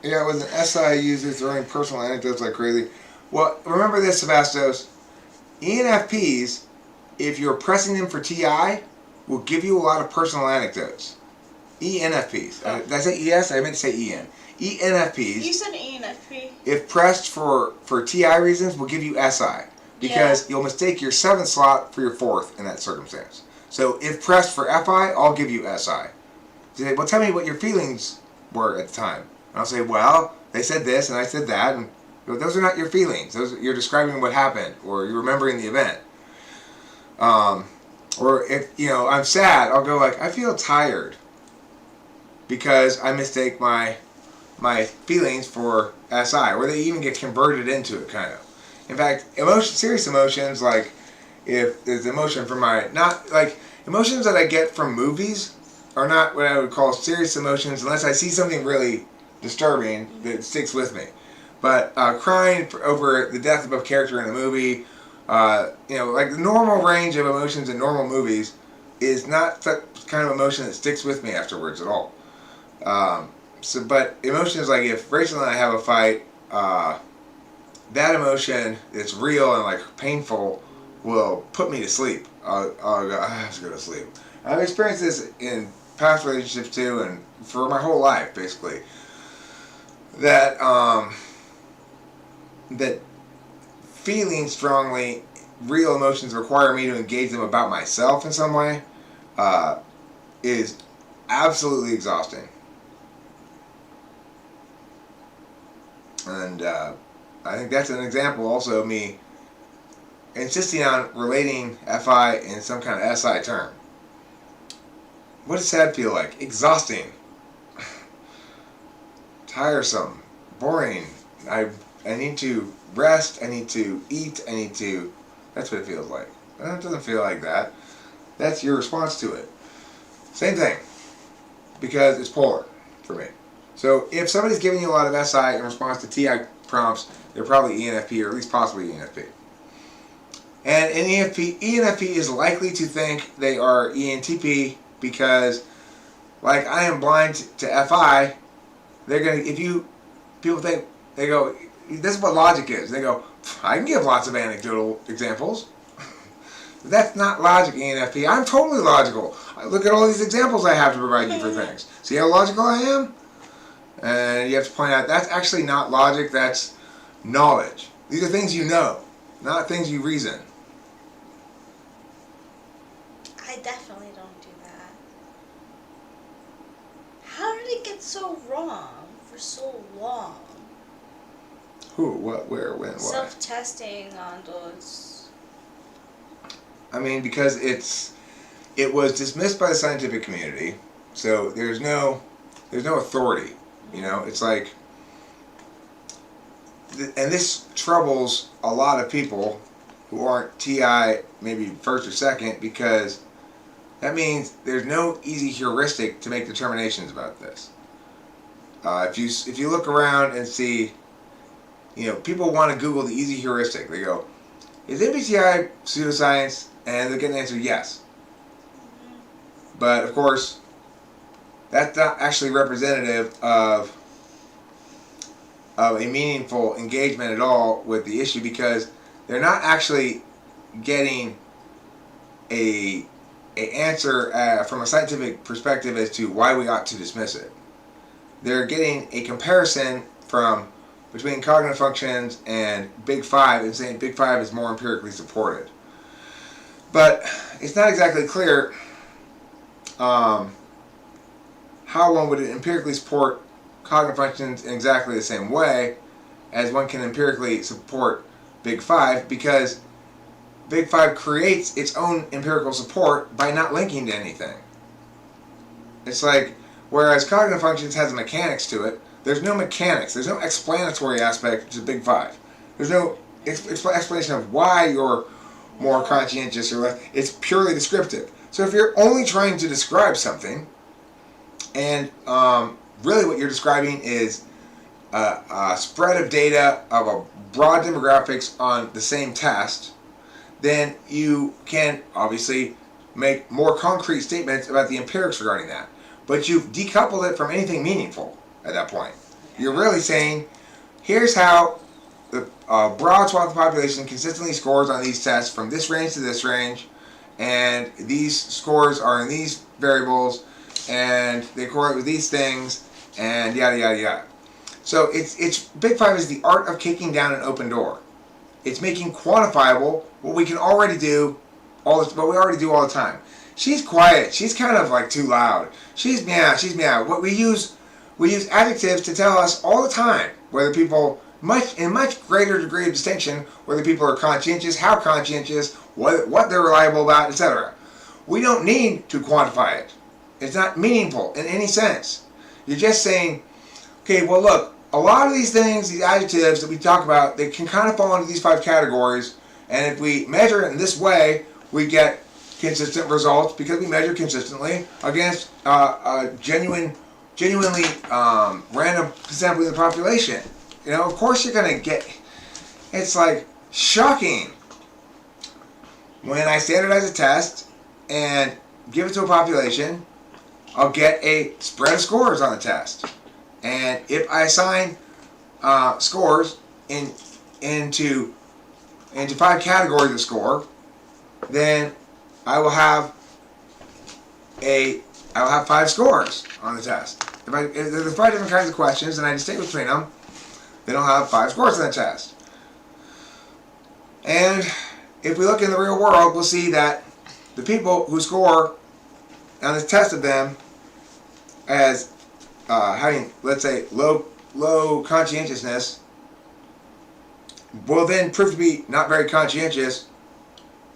Yeah, with an SI user throwing personal anecdotes like crazy. Well, remember this, Sebastos. ENFPs, if you're pressing them for TI, will give you a lot of personal anecdotes. ENFPs. Did I say ES? I meant to say EN. ENFPs. You said ENFP. If pressed for TI reasons, will give you SI. Because you'll mistake your 7th slot for your 4th in that circumstance. So if pressed for FI, I'll give you SI. Say, well, tell me what your feelings were at the time. And I'll say, well, they said this and I said that, and those are not your feelings. You're describing what happened, or you're remembering the event. Or if I'm sad, I'll go like, I feel tired because I mistake my feelings for SI, or they even get converted into it, kind of. In fact, serious emotions, like if there's emotion from emotions that I get from movies are not what I would call serious emotions unless I see something really disturbing that sticks with me. But crying over the death of a character in a movie, like the normal range of emotions in normal movies is not that kind of emotion that sticks with me afterwards at all. But emotions like if Rachel and I have a fight, that emotion that's real and like painful will put me to sleep. I'll go, I have to go to sleep. I've experienced this in past relationships too, and for my whole life basically. That feeling strongly real emotions require me to engage them about myself in some way is absolutely exhausting. And I think that's an example also of me insisting on relating FI in some kind of SI term. What does sad feel like? Exhausting. Tiresome. Boring. I need to rest. I need to eat. That's what it feels like. It doesn't feel like that. That's your response to it. Same thing. Because it's polar for me. So if somebody's giving you a lot of SI in response to TI prompts, they're probably ENFP, or at least possibly ENFP. And an ENFP is likely to think they are ENTP because, like I am blind to FI, they're gonna. People think they go. This is what logic is. They go. I can give lots of anecdotal examples. That's not logic, ENFP. I'm totally logical. Look at all these examples I have to provide you for things. See how logical I am? And you have to point out that's actually not logic. That's knowledge. These are things you know, not things you reason. I definitely don't do that. How did it get so wrong for so long? Who? What? Where? When? Why? Self-testing on those. I mean, because it was dismissed by the scientific community, so there's no authority. You know, it's like, and this troubles a lot of people who aren't TI maybe first or second, because that means there's no easy heuristic to make determinations about this. If you look around and see, people want to Google the easy heuristic. They go, is MBTI pseudoscience? And they get an answer, yes. But of course, that's not actually representative of of a meaningful engagement at all with the issue, because they're not actually getting a answer from a scientific perspective as to why we ought to dismiss it. They're getting a comparison between cognitive functions and Big Five, and saying Big Five is more empirically supported. But it's not exactly clear how one would empirically support cognitive functions in exactly the same way as one can empirically support Big Five, because Big Five creates its own empirical support by not linking to anything. It's like, whereas cognitive functions has mechanics to it, there's no mechanics, there's no explanatory aspect to Big Five. There's no explanation of why you're more conscientious or less. It's purely descriptive. So if you're only trying to describe something, and really what you're describing is a spread of data of a broad demographics on the same test, then you can obviously make more concrete statements about the empirics regarding that. But you've decoupled it from anything meaningful at that point. You're really saying, here's how the broad swath of the population consistently scores on these tests from this range to this range, and these scores are in these variables, and they correlate with these things, and yada yada yada. So it's Big Five is the art of kicking down an open door. It's making quantifiable what we can already do, what we already do all the time. She's quiet. She's kind of like too loud. She's meow. She's meow. What we use adjectives to tell us all the time whether people, in much greater degree of distinction, whether people are conscientious, how conscientious, what they're reliable about, etc. We don't need to quantify it. It's not meaningful in any sense. You're just saying, okay, well look, a lot of these things, these adjectives that we talk about, they can kind of fall into these 5 categories, and if we measure it in this way, we get consistent results because we measure consistently against genuinely random sampling of the population. You know, of course you're going to get, it's like shocking when I standardize a test and give it to a population, I'll get a spread of scores on the test. And if I assign scores into 5 categories of score, then I will have 5 scores on the test. If there's 5 different kinds of questions and I distinguish between them, then I'll have 5 scores on the test. And if we look in the real world, we'll see that the people who score on the test of them as having, let's say, low conscientiousness will then prove to be not very conscientious.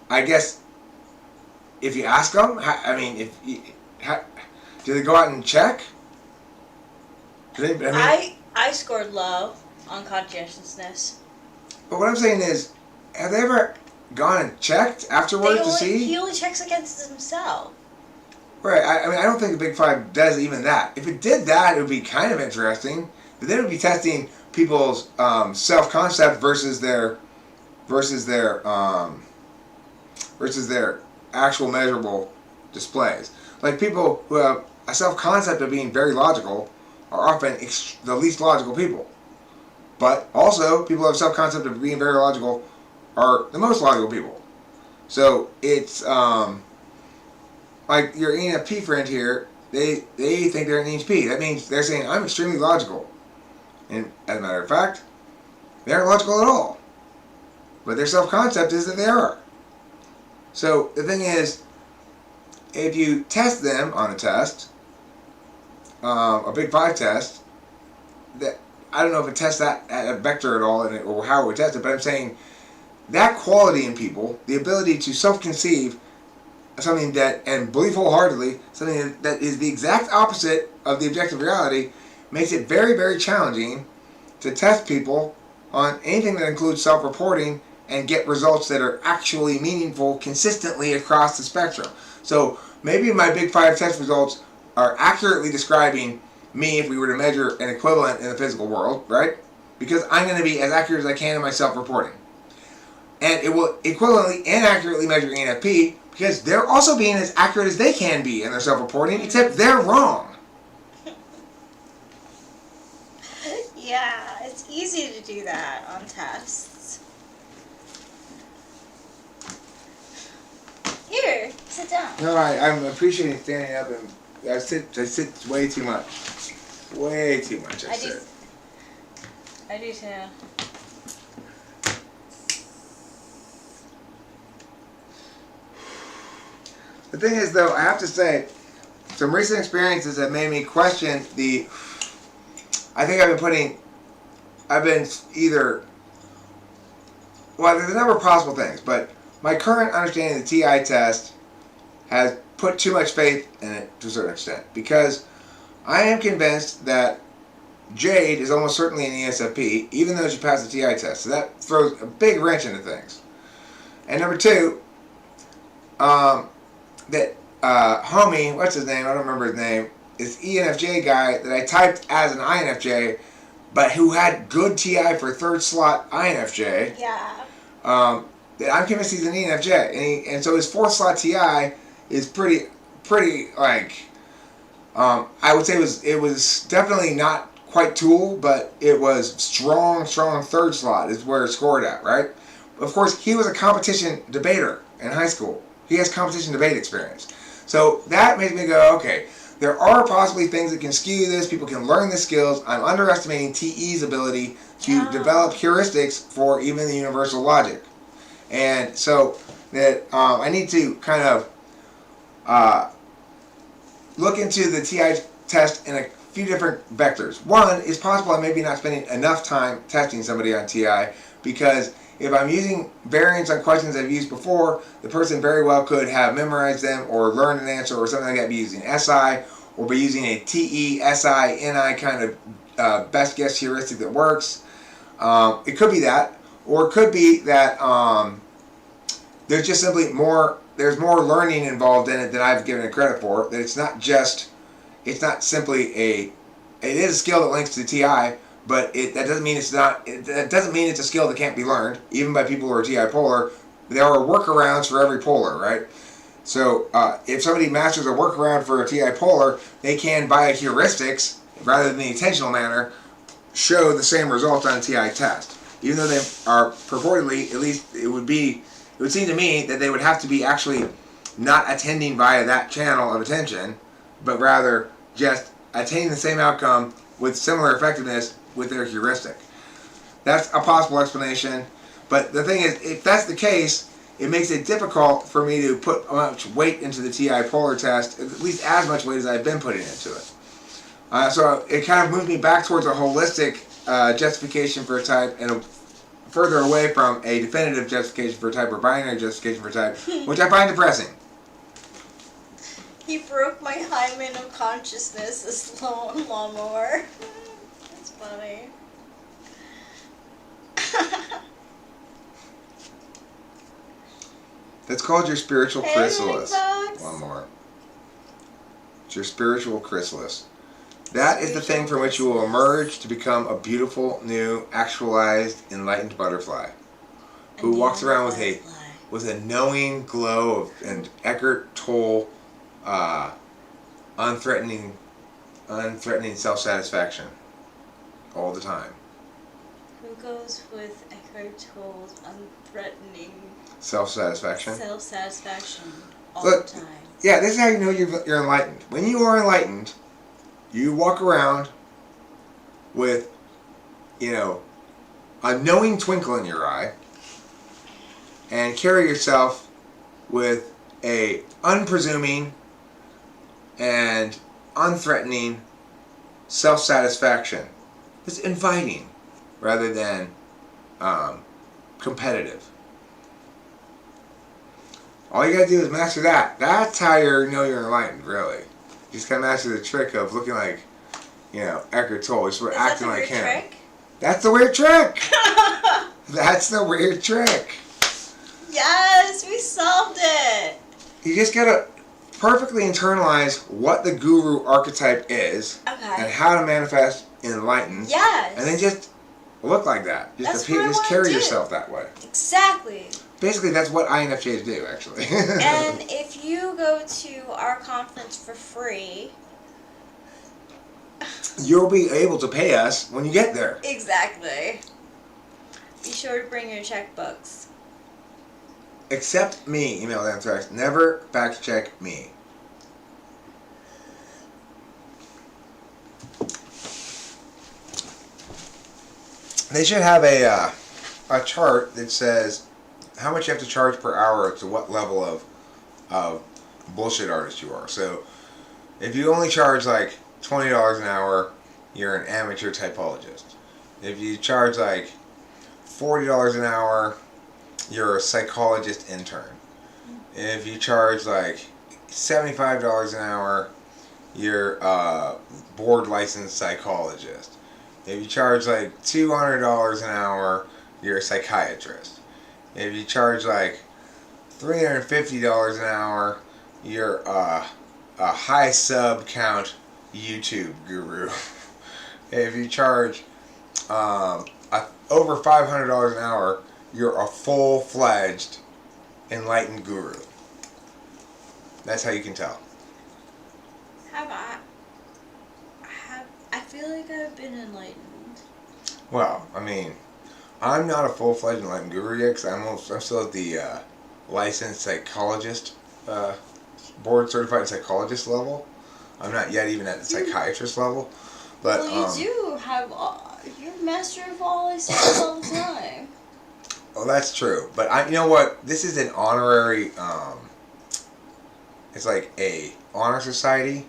I guess if you ask them, do they go out and check? I scored low on conscientiousness. But what I'm saying is, have they ever gone and checked afterwards to see? He only checks against himself. Right. I don't think the Big Five does even that. If it did that, it would be kind of interesting. But then it would be testing people's self-concept versus their actual measurable displays. Like people who have a self-concept of being very logical are often the least logical people. But also, people who have self-concept of being very logical are the most logical people. So it's like your ENFP friend here, they think they're an ENFP. That means they're saying, I'm extremely logical. And as a matter of fact, they aren't logical at all. But their self-concept is that they are. So the thing is, if you test them on a test, a Big Five test, that I don't know if it tests that at a vector at all or how it would test it, but I'm saying that quality in people, the ability to self-conceive something that, and believe wholeheartedly, something that is the exact opposite of the objective reality, makes it very, very challenging to test people on anything that includes self-reporting and get results that are actually meaningful consistently across the spectrum. So maybe my Big Five test results are accurately describing me if we were to measure an equivalent in the physical world, right? Because I'm going to be as accurate as I can in my self-reporting. And it will equivalently and accurately measure ENFP because they're also being as accurate as they can be in their self-reporting, except they're wrong. Yeah, it's easy to do that on tests. Here, sit down. No, I'm appreciating standing up, and I sit way too much. Way too much, I sit. I do too. The thing is, though, I have to say, some recent experiences have made me question the. I think I've been either. Well, there's a number of possible things, but my current understanding of the TI test has put too much faith in it to a certain extent, because I am convinced that Jade is almost certainly an ESFP, even though she passed the TI test. So that throws a big wrench into things. And number two, that homie, what's his name? I don't remember his name. This ENFJ guy that I typed as an INFJ, but who had good TI for third slot INFJ. Yeah. That I'm convinced he's an ENFJ, and so his fourth slot TI is pretty like. I would say it was definitely not quite tool, but it was strong third slot is where it scored at, right? Of course, he was a competition debater in high school. He has competition debate experience. So that makes me go, okay, there are possibly things that can skew this. People can learn the skills. I'm underestimating TE's ability to develop heuristics for even the universal logic. And so that I need to kind of look into the TI test in a few different vectors. One, it's possible I may be not spending enough time testing somebody on TI, because if I'm using variants on questions I've used before, the person very well could have memorized them or learned an answer or something like that, be using SI or be using a TE, SI, NI kind of best guess heuristic that works. It could be that, or it could be that there's just simply there's more learning involved in it than I've given it credit for. That it's not simply it is a skill that links to TI, but that doesn't mean that doesn't mean it's a skill that can't be learned, even by people who are TI polar. There are workarounds for every polar, right? So if somebody masters a workaround for a TI polar, they can, via heuristics, rather than the intentional manner, show the same result on a TI test. Even though they are purportedly, at least it would seem to me that they would have to be actually not attending via that channel of attention, but rather just attaining the same outcome with similar effectiveness with their heuristic. That's a possible explanation, but the thing is, if that's the case, it makes it difficult for me to put much weight into the TI polar test, at least as much weight as I've been putting into it. So it kind of moves me back towards a holistic justification for a type, and further away from a definitive justification for a type or binary justification for a type, which I find depressing. He broke my hymen of consciousness, this lawnmower. That's funny. That's called your spiritual chrysalis. Hey, One more. It's your spiritual chrysalis. That is the thing from which you will emerge to become a beautiful, new, actualized, enlightened butterfly, who walks around with a knowing glow and Eckhart Tolle, unthreatening self-satisfaction all the time. Who goes with Eckhart Tolle's unthreatening self-satisfaction all the time? Yeah, this is how you know you're enlightened. When you are enlightened, you walk around with, a knowing twinkle in your eye, and carry yourself with a unpresuming and unthreatening self-satisfaction. It's inviting rather than competitive. All you gotta do is master that. That's how you know you're enlightened, really. You just gotta master the trick of looking like, Eckhart Tolle. Just acting like him. Trick? That's the weird trick. That's the weird trick. Yes, we solved it. You just gotta perfectly internalize what the guru archetype is, and how to manifest enlightened. Yes. And then just look like that. Just carry yourself that way. Exactly. Basically, that's what INFJs do, actually. And if you go to our conference for free, you'll be able to pay us when you get there. Exactly. Be sure to bring your checkbooks. Except me, email them text. Never fact check me. They should have a chart that says how much you have to charge per hour to what level of bullshit artist you are. So if you only charge like $20 an hour, you're an amateur typologist. If you charge like $40 an hour, you're a psychologist intern. If you charge like $75 an hour, you're a board licensed psychologist. If you charge like $200 an hour, you're a psychiatrist. If you charge like $350 an hour, you're a high sub count YouTube guru. If you charge over $500 an hour, you're a full-fledged enlightened guru. That's how you can tell. I feel like I've been enlightened. Well, I mean, I'm not a full-fledged enlightened guru yet because I'm still at the licensed psychologist, board certified psychologist level. I'm not yet even at the psychiatrist level. But well, you do have you're master of all I say all the time. Well, that's true. But you know what? This is an honorary. It's like a honor society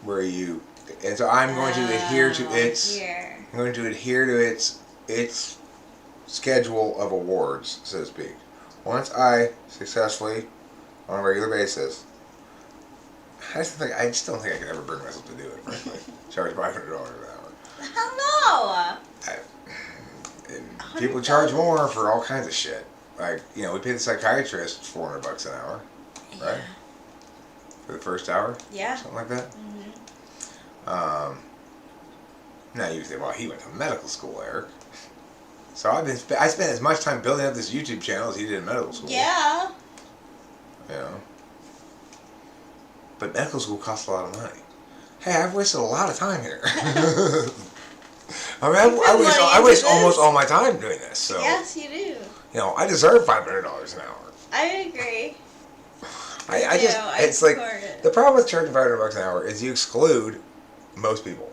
where you. And so I'm going to adhere to its. I'm going to adhere to its schedule of awards, so to speak. Once I successfully, on a regular basis, I just don't think I could ever bring myself to do it. Frankly, charge $500 an hour. Hell no. People charge more for all kinds of shit. Like, we pay the psychiatrist $400 an hour, right? For the first hour? Yeah. Something like that? Mm-hmm. Now you say, well, he went to medical school, Eric. So I spent as much time building up this YouTube channel as he did in medical school. Yeah. But medical school costs a lot of money. Hey, I've wasted a lot of time here. I mean, I waste almost all my time doing this. So yes, you do. I deserve $500 an hour. I agree. It's like the problem with charging $500 an hour is you exclude most people,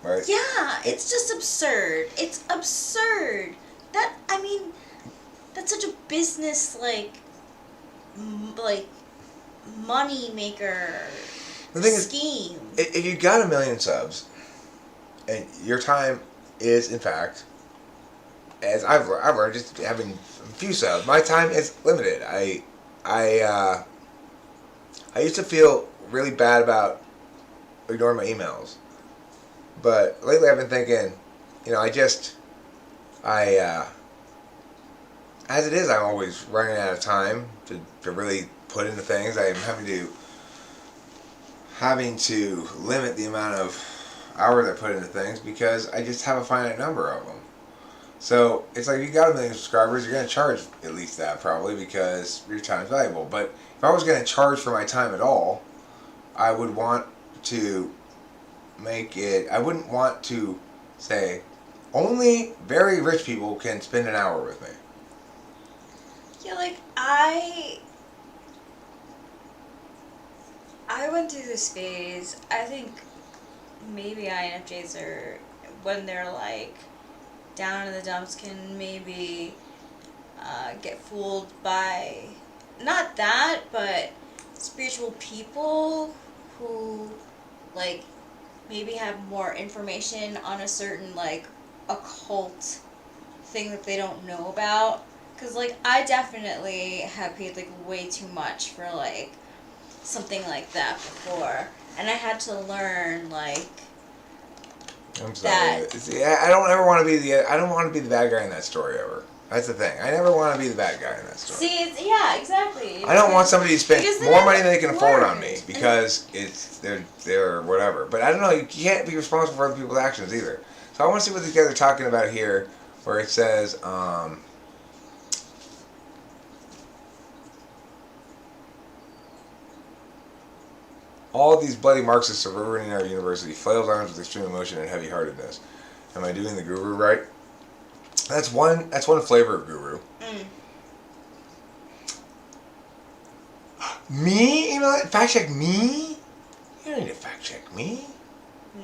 right? Yeah, it's just absurd. It's absurd. That's such a business money maker scheme. If you got 1 million subs, and your time is in fact, as I've learned, just having a few subs, my time is limited. I used to feel really bad about ignoring my emails, but lately I've been thinking, as it is, I'm always running out of time to really put into things. I'm having to limit the amount of hours I put into things because I just have a finite number of them. So it's like if you got 1 million subscribers, you're going to charge at least that probably because your time is valuable. But if I was going to charge for my time at all, I would want to I wouldn't want to say only very rich people can spend an hour with me. Yeah, I went through this phase. I think maybe INFJs are, when they're down in the dumps, can maybe get fooled by, not that, but spiritual people who maybe have more information on a certain occult thing that they don't know about. Because I definitely have paid way too much for something like that before, and I had to learn I'm sorry. See, I don't ever want to be I don't want to be the bad guy in that story ever. That's the thing. I never want to be the bad guy in that story. See, yeah, exactly. I don't want somebody to spend more money than they can afford on me because they're whatever. But I don't know. You can't be responsible for other people's actions either. So I want to see what these guys are talking about here, where it says. All these bloody Marxists are ruining our university. Flailed arms with extreme emotion and heavy-heartedness. Am I doing the guru right? That's one flavor of guru. Me? You know, fact check me? You don't need to fact check me.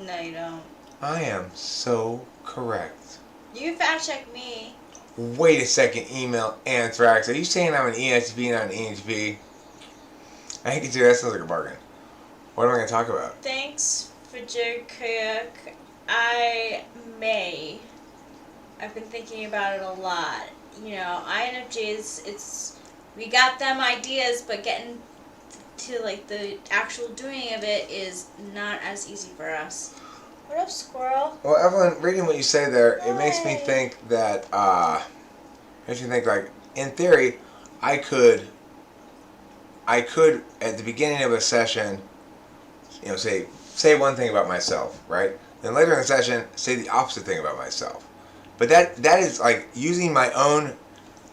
No, you don't. I am so correct. You fact check me. Wait a second, email anthrax. Are you saying I'm an ESP, not an EHP? I hate you. That sounds like a bargain. What am I going to talk about? Thanks for Jerk. I've been thinking about it a lot. You know, INFJs, we got them ideas, but getting to like the actual doing of it is not as easy for us. What up, squirrel? Well, Evelyn, reading what you say there, it makes me Hi. think that, like, in theory, I could, at the beginning of a session, you know, say one thing about myself, right? Then later in the session, say the opposite thing about myself. But that is like using my own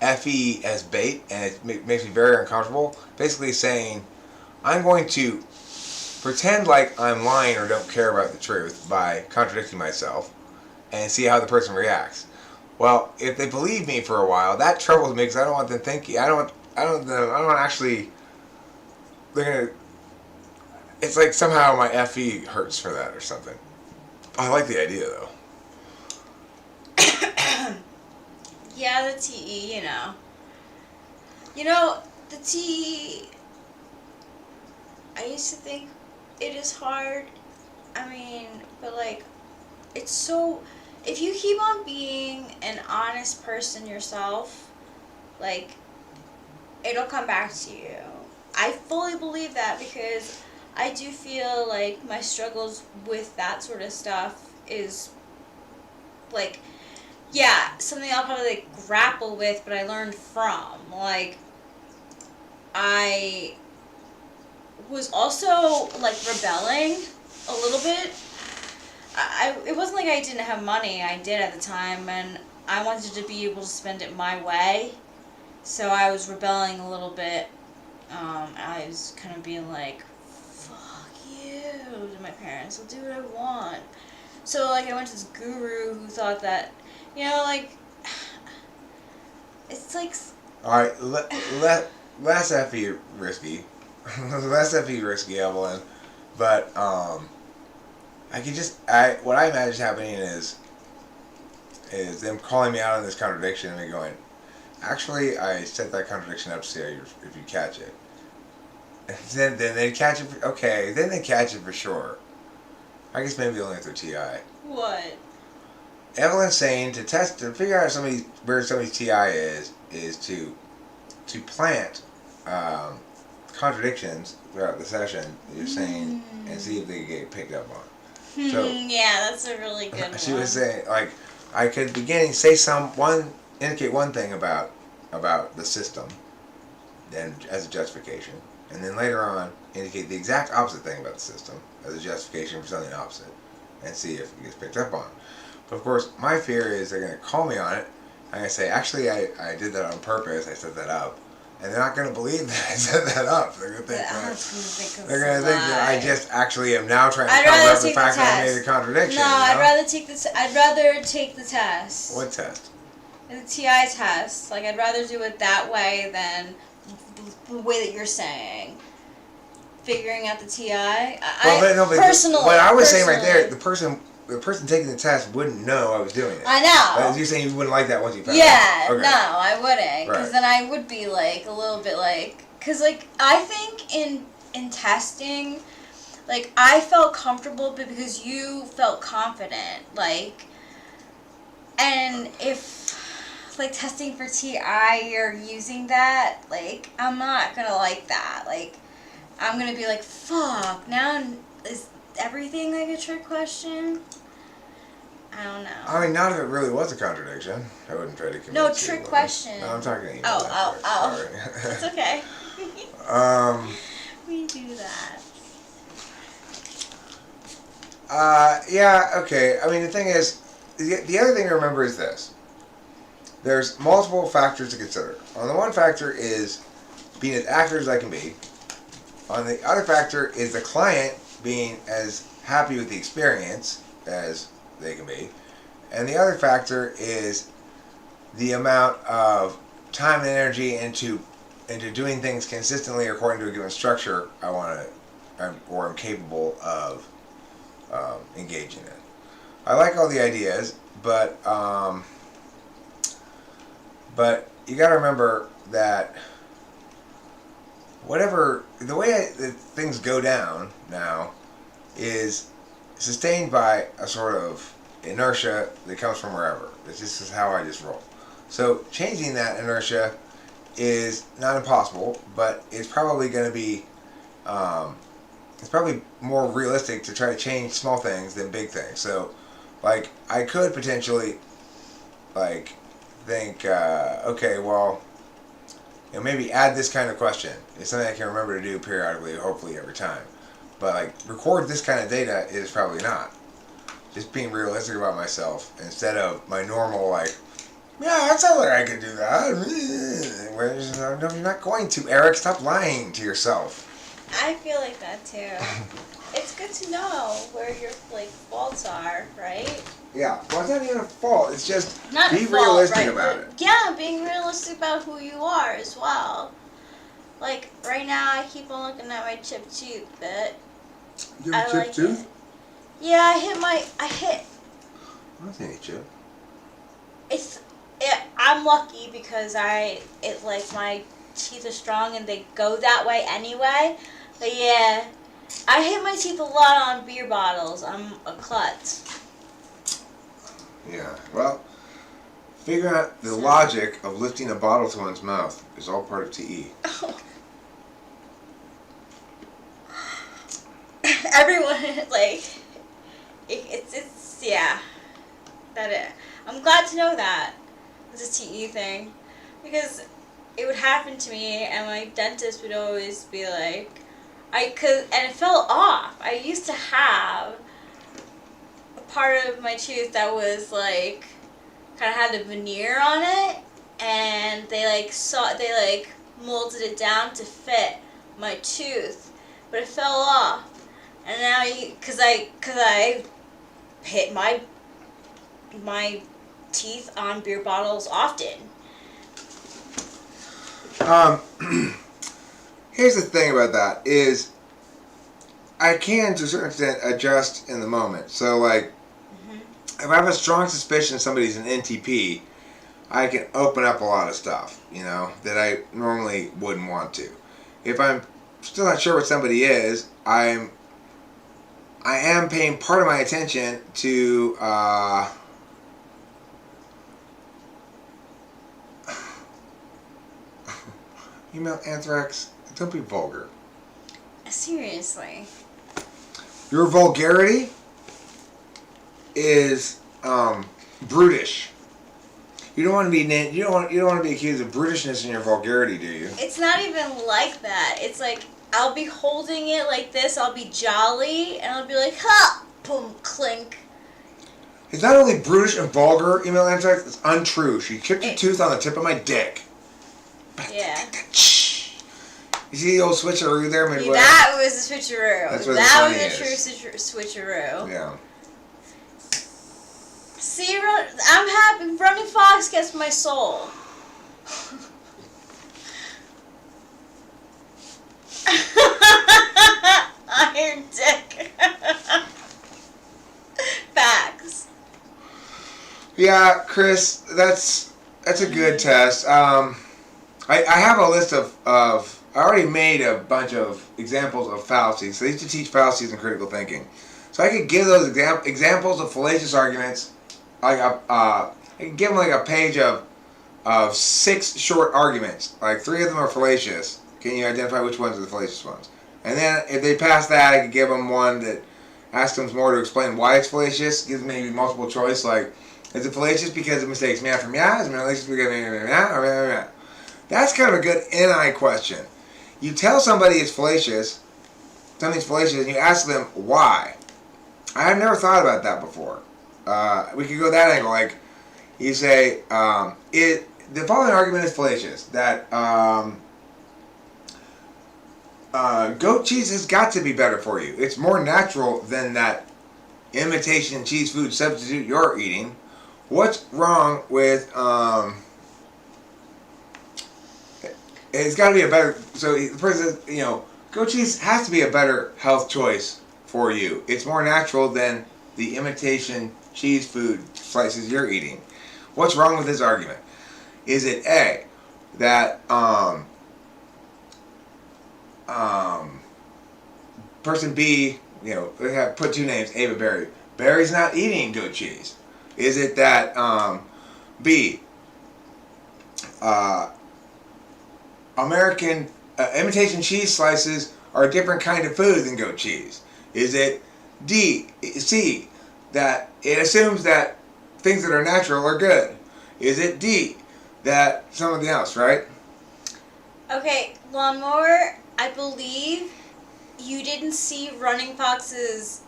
FE as bait, and it makes me very uncomfortable. Basically saying, I'm going to pretend like I'm lying or don't care about the truth by contradicting myself, and see how the person reacts. Well, if they believe me for a while, that troubles me because I don't want them thinking. I don't actually. They're gonna. It's like somehow my FE hurts for that or something. I like the idea though. Yeah, the TE, you know. You know, the TE, I used to think it is hard. I mean, but like, it's so, if you keep on being an honest person yourself, like, it'll come back to you. I fully believe that because I do feel like my struggles with that sort of stuff is, like, yeah, something I'll probably like grapple with, but I learned from. Like, I was also like rebelling a little bit. It wasn't like I didn't have money. I did at the time, and I wanted to be able to spend it my way. So I was rebelling a little bit. I was kind of being like, "Fuck you" to my parents. I'll do what I want. So like I went to this guru who thought that, you know, like, it's like... Alright, less FE risky. Less FE risky, Evelyn. But, what I imagine happening is them calling me out on this contradiction and me going, actually, I set that contradiction up to see if you catch it. And then they catch it, then they catch it for sure. I guess maybe only if they're TI. What? Evelyn's saying to figure out where somebody's TI is to plant contradictions throughout the session that you're saying and see if they get picked up on. So yeah, that's a really good one. She was saying, like, I could indicate one thing about the system, then as a justification, and then later on indicate the exact opposite thing about the system as a justification for something opposite, and see if it gets picked up on. But of course, my fear is they're going to call me on it. I'm going to say, actually, I did that on purpose. I set that up. And they're not going to believe that I set that up. They're going to think that I just actually am now trying to cover up the fact that I made a contradiction. No, I'd rather take the test. What test? The TI test. Like, I'd rather do it that way than the way that you're saying. Figuring out the TI. Personally. What I was saying right there, the person taking the test wouldn't know I was doing it. I know. You're saying you wouldn't like that once you found out. Yeah, okay. No, I wouldn't. Because then I would be, like, a little bit, like... Because, like, I think in testing, like, I felt comfortable because you felt confident. Like, and if, like, testing for TI, you're using that, like, I'm not going to like that. Like, I'm going to be like, fuck, now is everything like a trick question? I don't know. I mean, not if it really was a contradiction. I wouldn't try to convince you. No, trick question. No, I'm talking to you. Oh. It's okay. We do that. Yeah, okay. I mean, the thing is, the other thing to remember is this. There's multiple factors to consider. The one factor is being as accurate as I can be. On the other factor is the client being as happy with the experience as they can be. And the other factor is the amount of time and energy into doing things consistently according to a given structure I want to, or I'm capable of engaging in. I like all the ideas, but you got to remember that the way that things go down now is sustained by a sort of inertia that comes from wherever. This is how I just roll. So changing that inertia is not impossible, but it's probably going to be it's probably more realistic to try to change small things than big things. So like I could potentially like think okay, well, maybe add this kind of question. It's something I can remember to do periodically, hopefully every time. But like record this kind of data is probably not. Just being realistic about myself instead of my normal like, yeah, that sounds like I could do that. No, you're not going to, Eric. Stop lying to yourself. I feel like that too. It's good to know where your faults are, right? Yeah, well, it's not even a fault. It's just Not be a fault, realistic right? about But, it. yeah, being realistic about who you are as well. Like right now, I keep on looking at my chipped tooth, but You I have a like chipped tooth? it. Yeah, I hit. I don't think chip. I'm lucky because my teeth are strong and they go that way anyway. But yeah, I hit my teeth a lot on beer bottles. I'm a klutz. Yeah, well, figuring out the logic of lifting a bottle to one's mouth is all part of TE. Everyone it's yeah. I'm glad to know that it's a TE thing, because it would happen to me, and my dentist would always be like, and it fell off. I used to have a part of my tooth that was like kind of had a veneer on it, and they molded it down to fit my tooth, but it fell off. And now cause I hit my teeth on beer bottles often. Here's the thing about that is I can to a certain extent adjust in the moment. So like if I have a strong suspicion somebody's an NTP, I can open up a lot of stuff, that I normally wouldn't want to. If I'm still not sure what somebody is, I am paying part of my attention to email anthrax. Don't be vulgar. Seriously. Your vulgarity is brutish. You don't want to be you don't want to be accused of brutishness in your vulgarity, do you? It's not even like that. It's like I'll be holding it like this. I'll be jolly, and I'll be like, ha, boom, clink. It's not only brutish and vulgar, email anthrax. It's untrue. She chipped your tooth on the tip of my dick. Yeah. You see the old switcheroo there, midway? That was a switcheroo. That's what that the was a funny true switcheroo. Yeah. See, I'm happy. Running Fox gets my soul. Iron dick. Facts. Yeah, Chris, that's a good test. I have a list of I already made a bunch of examples of fallacies. So I used to teach fallacies in critical thinking. So I could give those examples of fallacious arguments. I could give them like a page of 6 short arguments. Like 3 of them are fallacious. Can you identify which ones are the fallacious ones? And then if they pass that, I could give them one that asks them more to explain why it's fallacious. Gives maybe multiple choice, like, is it fallacious because it mistakes meow for meow? Is it fallacious because meow? That's kind of a good NI question. You tell somebody it's fallacious, something's fallacious, and you ask them why. I have never thought about that before. We could go that angle. Like, you say, the following argument is fallacious. That goat cheese has got to be better for you. It's more natural than that imitation cheese food substitute you're eating. What's wrong with it's got to be a better. So the person says, goat cheese has to be a better health choice for you. It's more natural than the imitation cheese food slices you're eating. What's wrong with this argument? Is it A, that person B, they have put two names, Ava Berry. Barry's not eating goat cheese. Is it that B, American imitation cheese slices are a different kind of food than goat cheese? Is it C, that it assumes that things that are natural are good? Is it D, that something else, right? Okay, Lawnmower, I believe you didn't see Running Fox's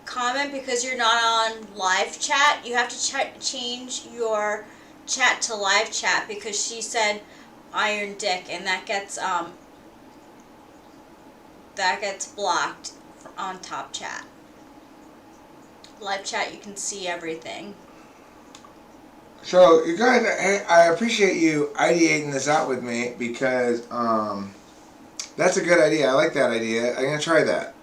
comment because you're not on live chat. You have to change your chat to live chat because she said iron dick, and that gets blocked on top chat. Live chat, you can see everything. So you guys, I appreciate you ideating this out with me because that's a good idea. I like that idea. I'm gonna try that.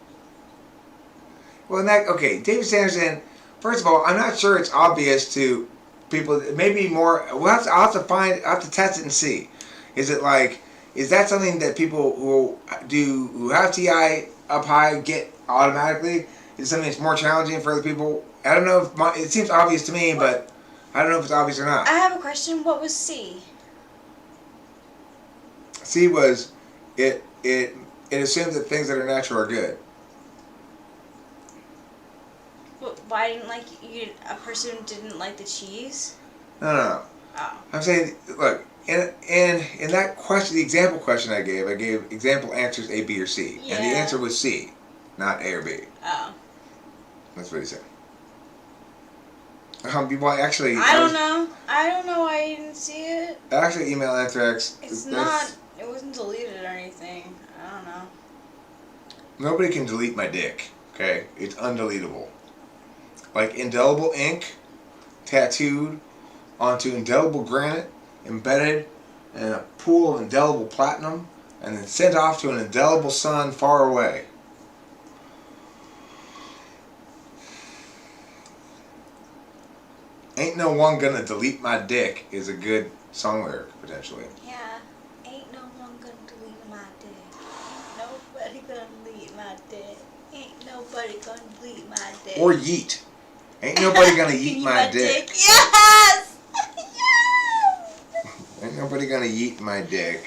Well, David Sanderson. First of all, I'm not sure it's obvious to people. Maybe more. I'll have to test it and see. Is that something that people who have TI up high get automatically? Is it something that's more challenging for other people? I don't know if it seems obvious to me, but I don't know if it's obvious or not. I have a question. What was C? C was it assumes that things that are natural are good. Why didn't a person didn't like the cheese? No. Oh. I'm saying, look, in that question, the example question I gave example answers A, B, or C, and the answer was C, not A or B. Oh. That's what he said. Well, actually, I don't know why you didn't see it. Actually, email Anthrax. It wasn't deleted or anything. I don't know. Nobody can delete my dick, okay? It's undeletable. Like indelible ink tattooed onto indelible granite, embedded in a pool of indelible platinum, and then sent off to an indelible sun far away. Ain't no one gonna delete my dick is a good song lyric, potentially. Yeah. Ain't no one gonna delete my dick. Nobody gonna delete my dick. Ain't nobody gonna delete my dick. Or yeet. Ain't nobody gonna yeet my dick. Yes! Yes! Ain't nobody gonna yeet my dick.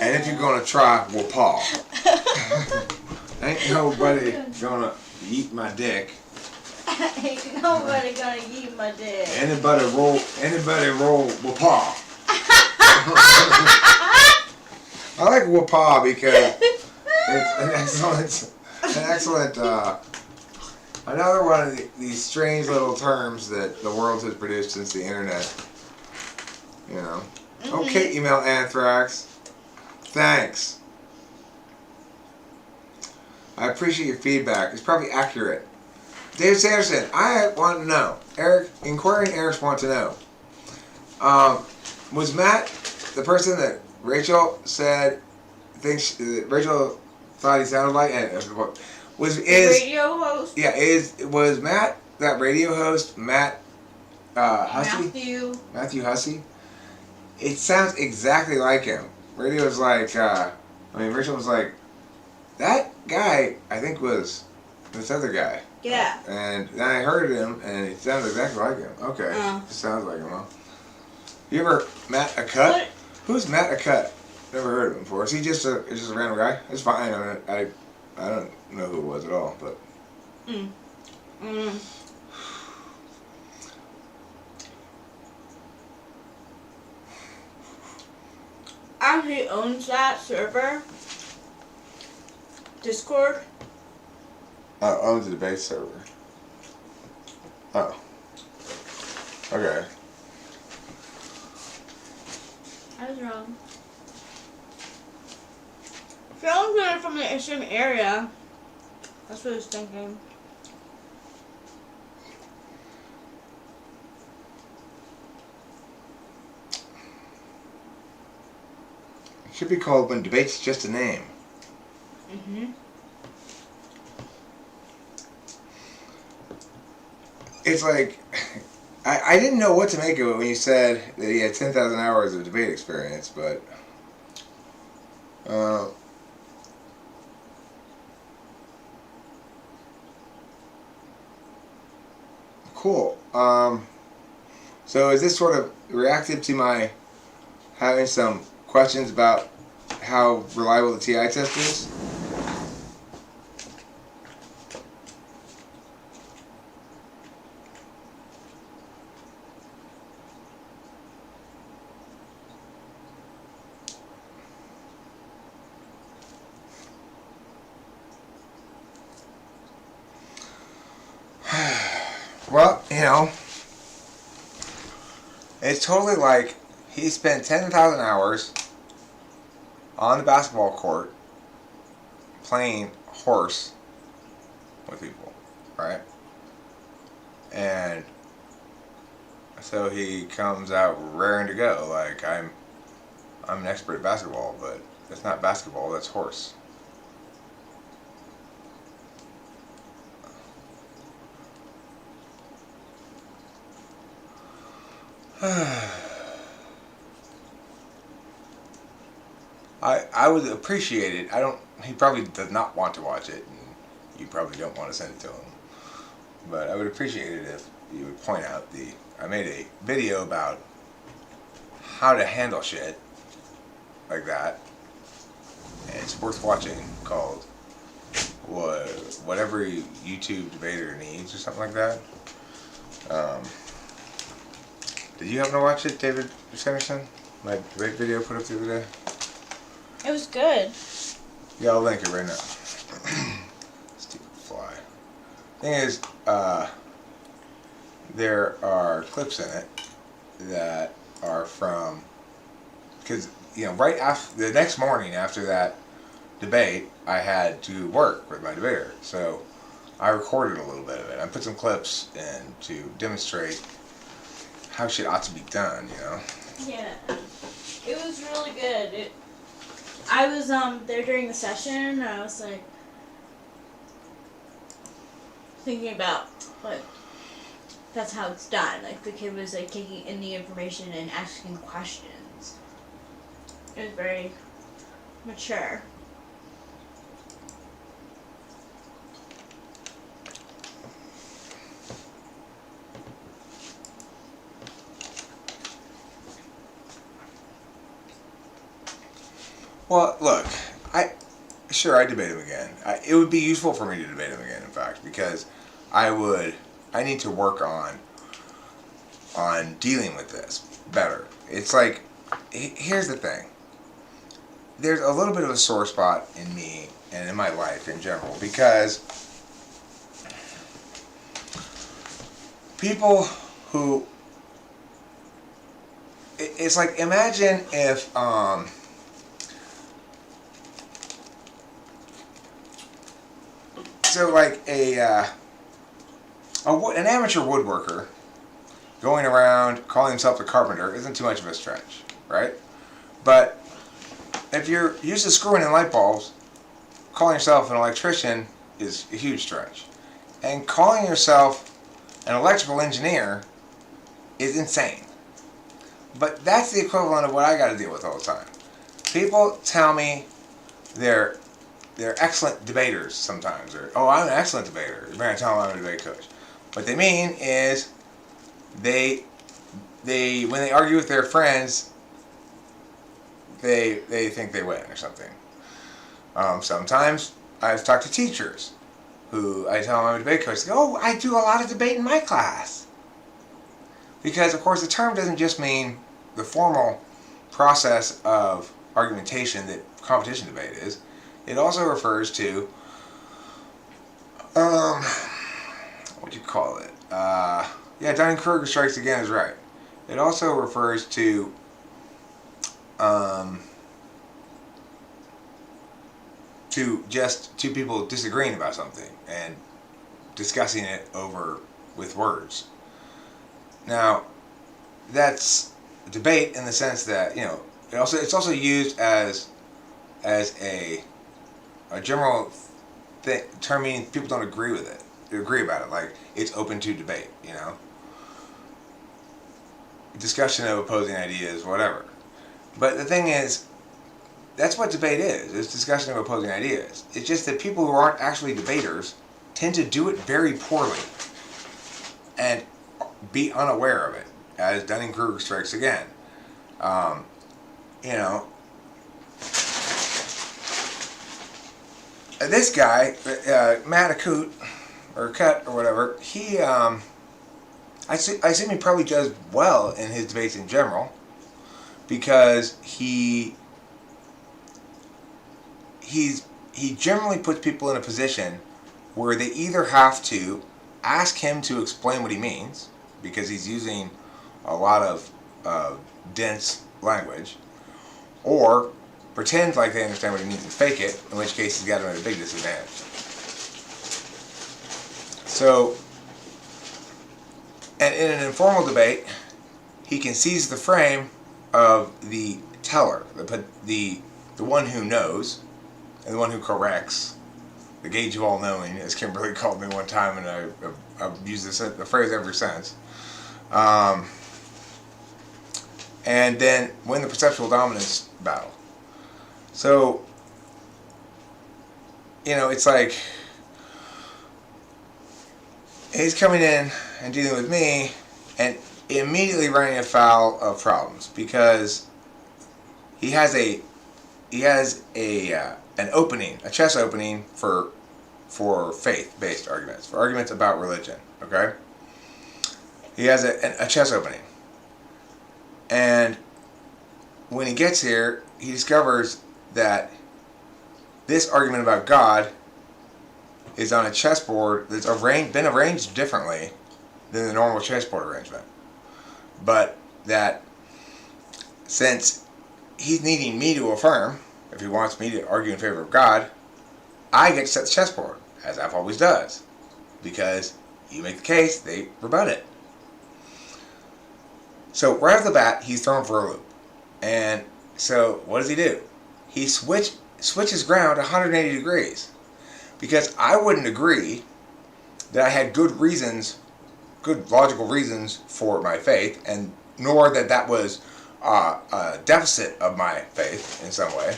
And if you're gonna try, we'll paw. Ain't nobody gonna eat my dick. Ain't nobody gonna eat my dick. Anybody roll with paw. I like Whoopah because it's an excellent another one of these strange little terms that the world has produced since the internet. Mm-hmm. Okay, email Anthrax. Thanks. I appreciate your feedback. It's probably accurate. David Sanderson, I want to know. Inquiring Eric wants to know. Was Matt the person that Rachel said Rachel thought he sounded like? Radio host? Yeah, was Matt that radio host? Matt Hussey? Matthew Hussey? It sounds exactly like him. Radio's like, Rachel was like, that guy, I think, was this other guy. Yeah. And then I heard him, and it sounded exactly like him. Okay. It sounds like him, huh? You ever met a cut? What? Who's Matt a cut? Never heard of him before. Is he just a random guy? It's fine. I don't know who it was at all, but. Actually owns that server. Discord. Owns the base server. Oh. Okay. I was wrong. If you're all good from the same area, that's what I was thinking. It should be called When Debate's Just a Name. Mm-hmm. It's like, I didn't know what to make of it when you said that he had 10,000 hours of debate experience, but cool. So is this sort of reactive to my having some questions about how reliable the TI test is? Well, you know, it's totally like he spent 10,000 hours on the basketball court playing horse with people, right? And so he comes out raring to go, like, I'm an expert at basketball, but that's not basketball, that's horse. I would appreciate it. He probably does not want to watch it, and you probably don't want to send it to him. But I would appreciate it if you would point out I made a video about how to handle shit like that, and it's worth watching, called Whatever YouTube Debater Needs, or something like that. Did you happen to watch it, David Sanderson? My debate video put up the other day? It was good. Yeah, I'll link it right now. Stupid fly. Thing is, there are clips in it that are from, because, you know, right after, the next morning after that debate, I had to work with my debater. So I recorded a little bit of it. I put some clips in to demonstrate how shit ought to be done, you know? Yeah. It was really good. I was there during the session, and I was like thinking about like that's how it's done. Like the kid was like taking in the information and asking questions. It was very mature. Well, look, I debate him again. It would be useful for me to debate him again, in fact, because I need to work on dealing with this better. It's like, here's the thing. There's a little bit of a sore spot in me and in my life in general, because people who, it's like, imagine if, so like an amateur woodworker going around calling himself a carpenter isn't too much of a stretch, right? But if you're used to screwing in light bulbs, calling yourself an electrician is a huge stretch. And calling yourself an electrical engineer is insane. But that's the equivalent of what I got to deal with all the time. People tell me they're excellent debaters sometimes, or, oh, I'm an excellent debater. You're going to tell them I'm a debate coach. What they mean is they when they argue with their friends, they think they win or something. Sometimes I've talked to teachers who I tell them I'm a debate coach. They go, oh, I do a lot of debate in my class. Because, of course, the term doesn't just mean the formal process of argumentation that competition debate is. It also refers to, what do you call it? Yeah, Dunning-Kruger strikes again is right. It also refers to to just two people disagreeing about something and discussing it over with words. Now, that's debate in the sense that, you know, it's also used as a general term, meaning people don't agree with it. They agree about it, like it's open to debate, you know. Discussion of opposing ideas, whatever. But the thing is, that's what debate is. It's discussion of opposing ideas. It's just that people who aren't actually debaters tend to do it very poorly and be unaware of it, as Dunning-Kruger strikes again. You know, this guy, Matt Akut, or Cut, or whatever, he, I assume he probably does well in his debates in general, because he generally puts people in a position where they either have to ask him to explain what he means, because he's using a lot of dense language, or pretend like they understand what he means and fake it, in which case he's got him at a big disadvantage. So, and in an informal debate, he can seize the frame of the teller, the one who knows, and the one who corrects, the gauge of all knowing, as Kimberly called me one time, and I've used the phrase ever since. And then win the perceptual dominance battle. So, you know, it's like he's coming in and dealing with me and immediately running afoul of problems, because he has an opening, a chess opening for faith-based arguments, for arguments about religion. Okay, he has a chess opening, and when he gets here, he discovers that this argument about God is on a chessboard that's been arranged differently than the normal chessboard arrangement. But that since he's needing me to affirm, if he wants me to argue in favor of God, I get to set the chessboard, as F always does. Because you make the case, they rebut it. So right off the bat, he's thrown for a loop. And so what does he do? He switches ground 180 degrees. Because I wouldn't agree that I had good logical reasons for my faith, and nor that was a deficit of my faith in some way.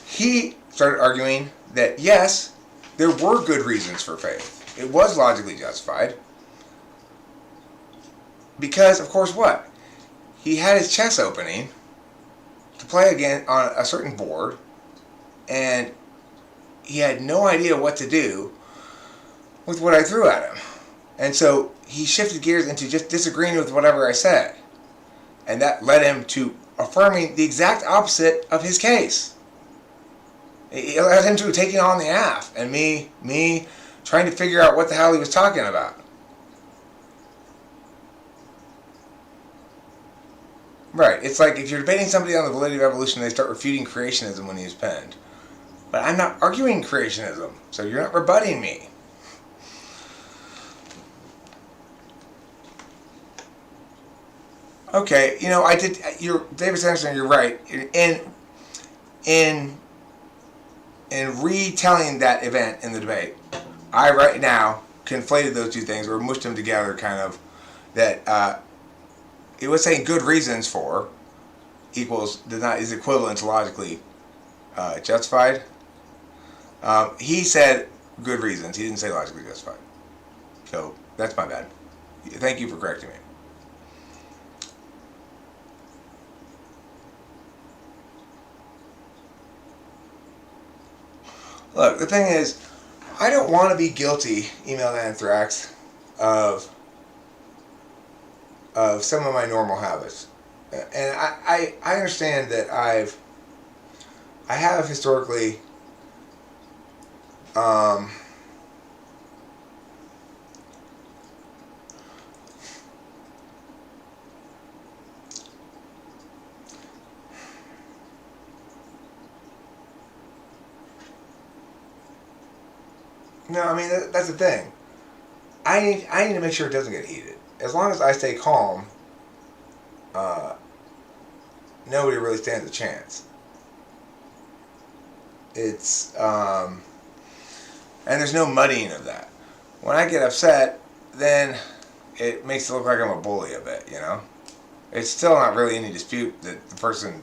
He started arguing that yes, there were good reasons for faith. It was logically justified. Because, of course, what? He had his chess opening to play again on a certain board, and he had no idea what to do with what I threw at him. And so he shifted gears into just disagreeing with whatever I said. And that led him to affirming the exact opposite of his case. It led him to taking on the AF and me trying to figure out what the hell he was talking about. Right, it's like if you're debating somebody on the validity of evolution, they start refuting creationism when he's penned. But I'm not arguing creationism, so you're not rebutting me. Okay, you know, David Sanderson, you're right. In retelling that event in the debate, I right now conflated those two things, or mushed them together, kind of, that it was saying good reasons for is equivalent to logically justified. He said good reasons. He didn't say logically justified. So that's my bad. Thank you for correcting me. Look, the thing is, I don't want to be guilty, email anthrax, of some of my normal habits. And I understand that I have historically No, I mean that's the thing. I need to make sure it doesn't get heated. As long as I stay calm, uh, nobody really stands a chance. It's and there's no muddying of that. When I get upset, then it makes it look like I'm a bully a bit, you know? It's still not really any dispute that the person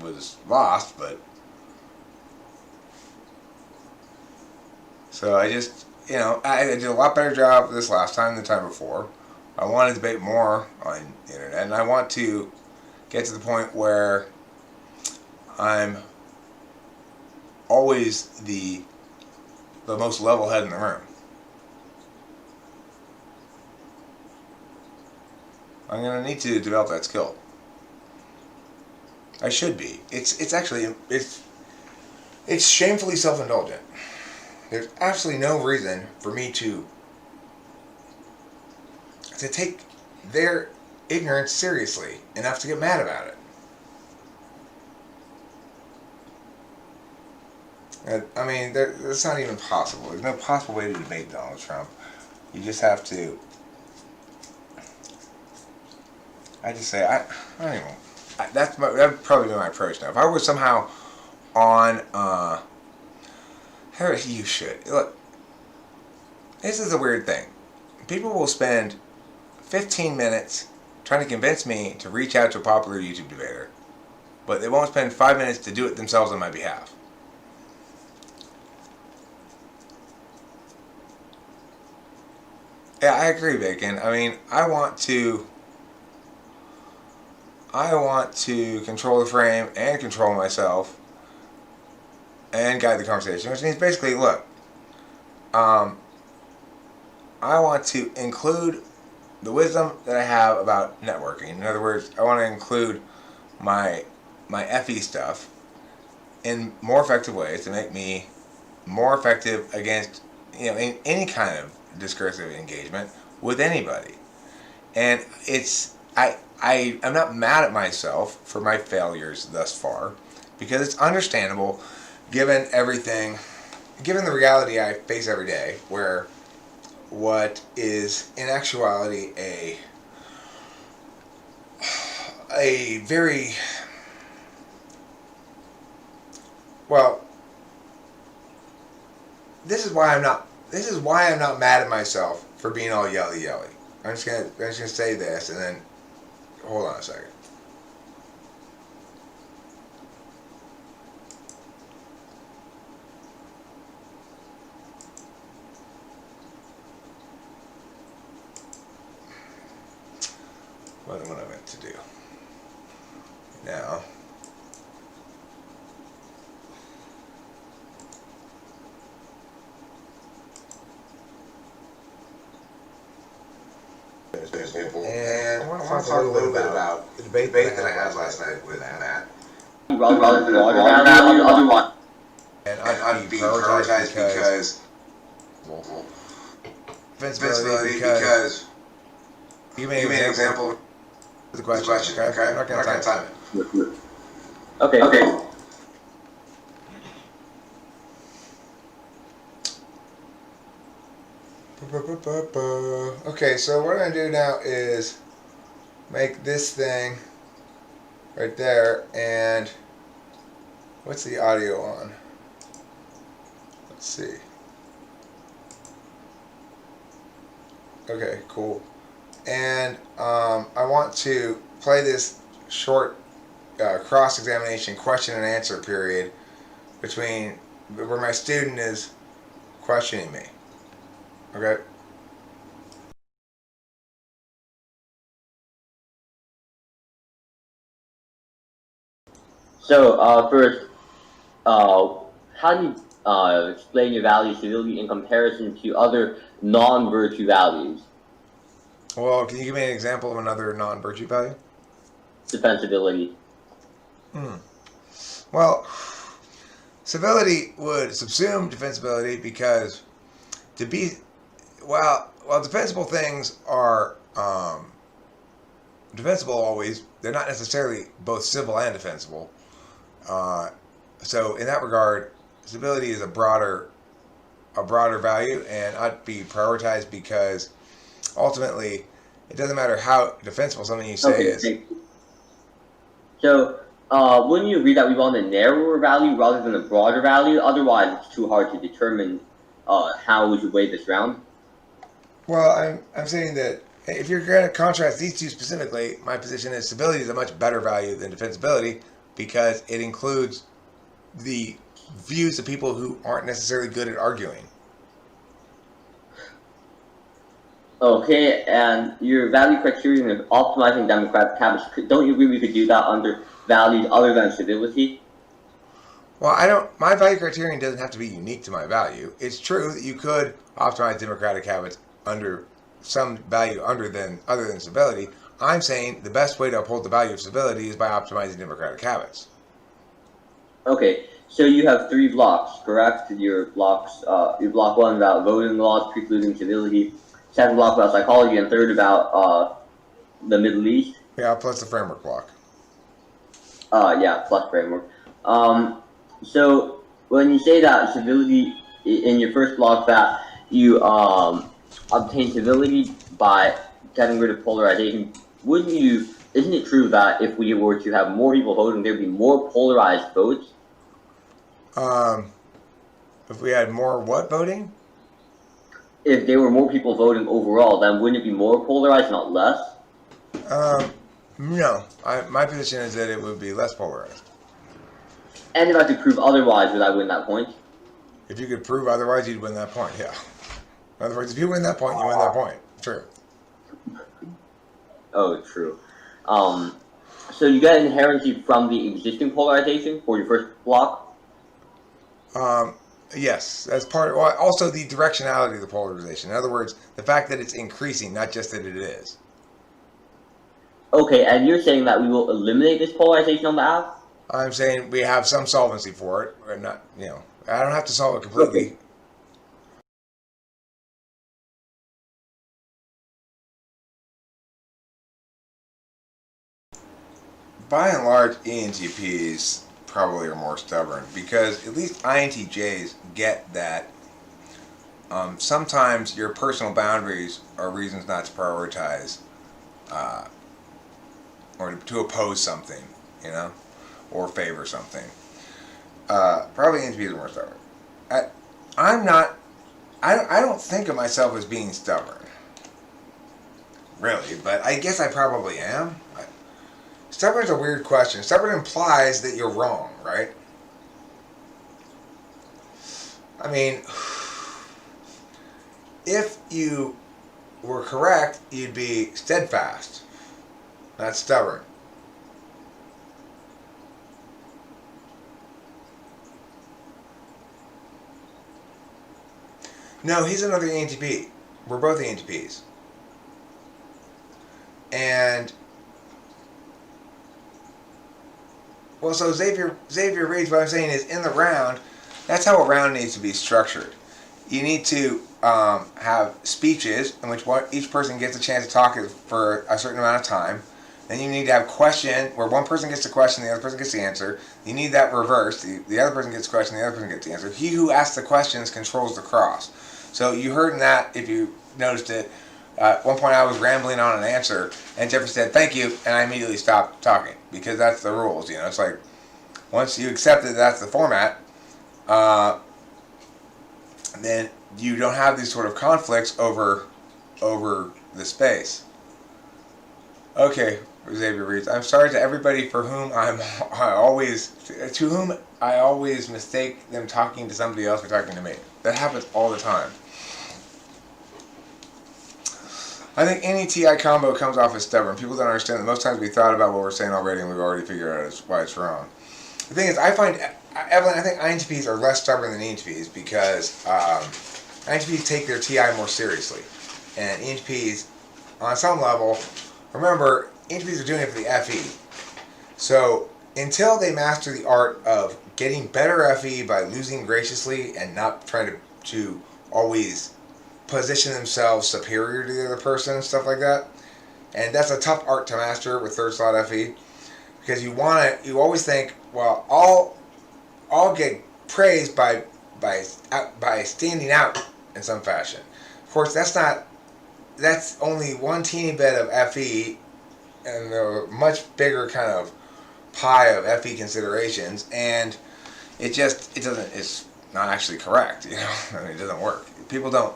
was lost, but... So I just, you know, I did a lot better job this last time than the time before. I want to debate more on the internet, and I want to get to the point where I'm always the most level head in the room. I'm going to need to develop that skill. I should be. It's actually it's shamefully self-indulgent. There's absolutely no reason for me to take their ignorance seriously enough to get mad about it. I mean, that's not even possible. There's no possible way to debate Donald Trump. You just have to... I just say, I don't even... that would probably be my approach now. If I was somehow on... you should. Look, this is a weird thing. People will spend 15 minutes trying to convince me to reach out to a popular YouTube debater, but they won't spend 5 minutes to do it themselves on my behalf. Yeah, I agree, Bacon. I mean, I want to control the frame and control myself and guide the conversation, which means basically, look, I want to include the wisdom that I have about networking. In other words, I want to include my FE stuff in more effective ways to make me more effective against, you know, in any kind of discursive engagement with anybody. And I'm not mad at myself for my failures thus far, because it's understandable given the reality I face every day, where what is in actuality a very, well, this is why I'm not mad at myself for being all yelly. I'm just gonna say this, and then hold on a second. What I meant to do now. And I want to talk a little bit about the debate that I had last night with Matt. And I'd be prioritized because defensibility because you made an example of the question. Okay? I'm not going to time it. Okay. Okay, so what I'm going to do now is make this thing right there, and what's the audio on? Let's see. Okay, cool. And I want to play this short cross-examination question and answer period between where my student is questioning me. Okay. So first, how do you explain your value civility in comparison to other non-virtue values? Well, can you give me an example of another non-virtue value? Defensibility. Well, civility would subsume defensibility because to be, while defensible things are defensible always, they're not necessarily both civil and defensible. So in that regard, civility is a broader a broader value and ought to be prioritized because ultimately it doesn't matter how defensible something you say is. Thank you. So, wouldn't you agree that we want a narrower value rather than a broader value? Otherwise, it's too hard to determine how we should weigh this round. Well, I'm saying that if you're going to contrast these two specifically, my position is stability is a much better value than defensibility because it includes the views of people who aren't necessarily good at arguing. Okay, and your value criterion of optimizing democratic habits, don't you agree we could do that under values other than civility? Well, my value criterion doesn't have to be unique to my value. It's true that you could optimize democratic habits under some value other than stability. I'm saying the best way to uphold the value of stability is by optimizing democratic habits. Okay, so you have 3 blocks, correct? Your block 1 about voting laws precluding civility, 2nd block about psychology, and 3rd about the Middle East. Yeah, plus the framework block. Yeah, plus framework. So when you say that civility in your first block that you obtain civility by getting rid of polarization, isn't it true that if we were to have more people voting, there'd be more polarized votes? If we had more what voting? If there were more people voting overall, then wouldn't it be more polarized, not less? No. My position is that it would be less polarized. And if I could prove otherwise, would I win that point? If you could prove otherwise, you'd win that point, yeah. In other words, if you win that point, you win that point. True. Oh, true. So you get inherency from the existing polarization for your first block? Yes, that's also the directionality of the polarization. In other words, the fact that it's increasing, not just that it is. Okay, and you're saying that we will eliminate this polarization on the app? I'm saying we have some solvency for it, or not. I don't have to solve it completely. Okay. By and large, ENTPs probably are more stubborn because at least INTJs get that sometimes your personal boundaries are reasons not to prioritize or to oppose something, or favor something. Probably ENTPs are more stubborn. I don't think of myself as being stubborn, really, but I guess I probably am. Stubborn is a weird question. Stubborn implies that you're wrong, right? I mean, if you were correct, you'd be steadfast, not stubborn. No, he's another ENTP. We're both ENTPs. And well, so Xavier reads what I'm saying is in the round, that's how a round needs to be structured. You need to have speeches in which each person gets a chance to talk for a certain amount of time. Then you need to have question where one person gets the question, the other person gets the answer. You need that reversed. The other person gets the question, the other person gets the answer. He who asks the questions controls the cross. So you heard in that, if you noticed it, at one point I was rambling on an answer, and Jeffrey said, "Thank you," and I immediately stopped talking, because that's the rules, It's like, once you accept that that's the format, then you don't have these sort of conflicts over the space. Okay, Xavier reads, "I'm sorry to everybody for whom I always mistake them talking to somebody else for talking to me. That happens all the time. I think any TI combo comes off as stubborn. People don't understand that most times we thought about what we're saying already and we've already figured out why it's wrong." The thing is, Evelyn, I think INTPs are less stubborn than ENTPs because INTPs take their TI more seriously. And ENTPs, on some level, remember, ENTPs are doing it for the FE. So until they master the art of getting better FE by losing graciously and not trying to always position themselves superior to the other person and stuff like that, and that's a tough art to master with third slot FE, because you always think, well, I'll get praised by by standing out in some fashion. Of course, that's only one teeny bit of FE, and the much bigger kind of pie of FE considerations, and it's not actually correct. I mean, it doesn't work. People don't.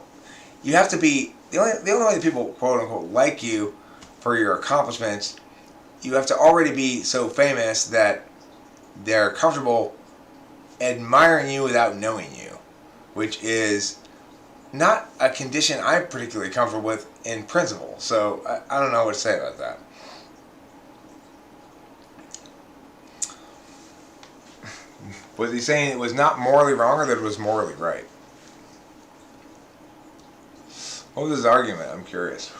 You have to be the only way that people quote unquote like you for your accomplishments. You have to already be so famous that they're comfortable admiring you without knowing you, which is not a condition I'm particularly comfortable with in principle. So I don't know what to say about that. Was he saying it was not morally wrong or that it was morally right? What was his argument? I'm curious.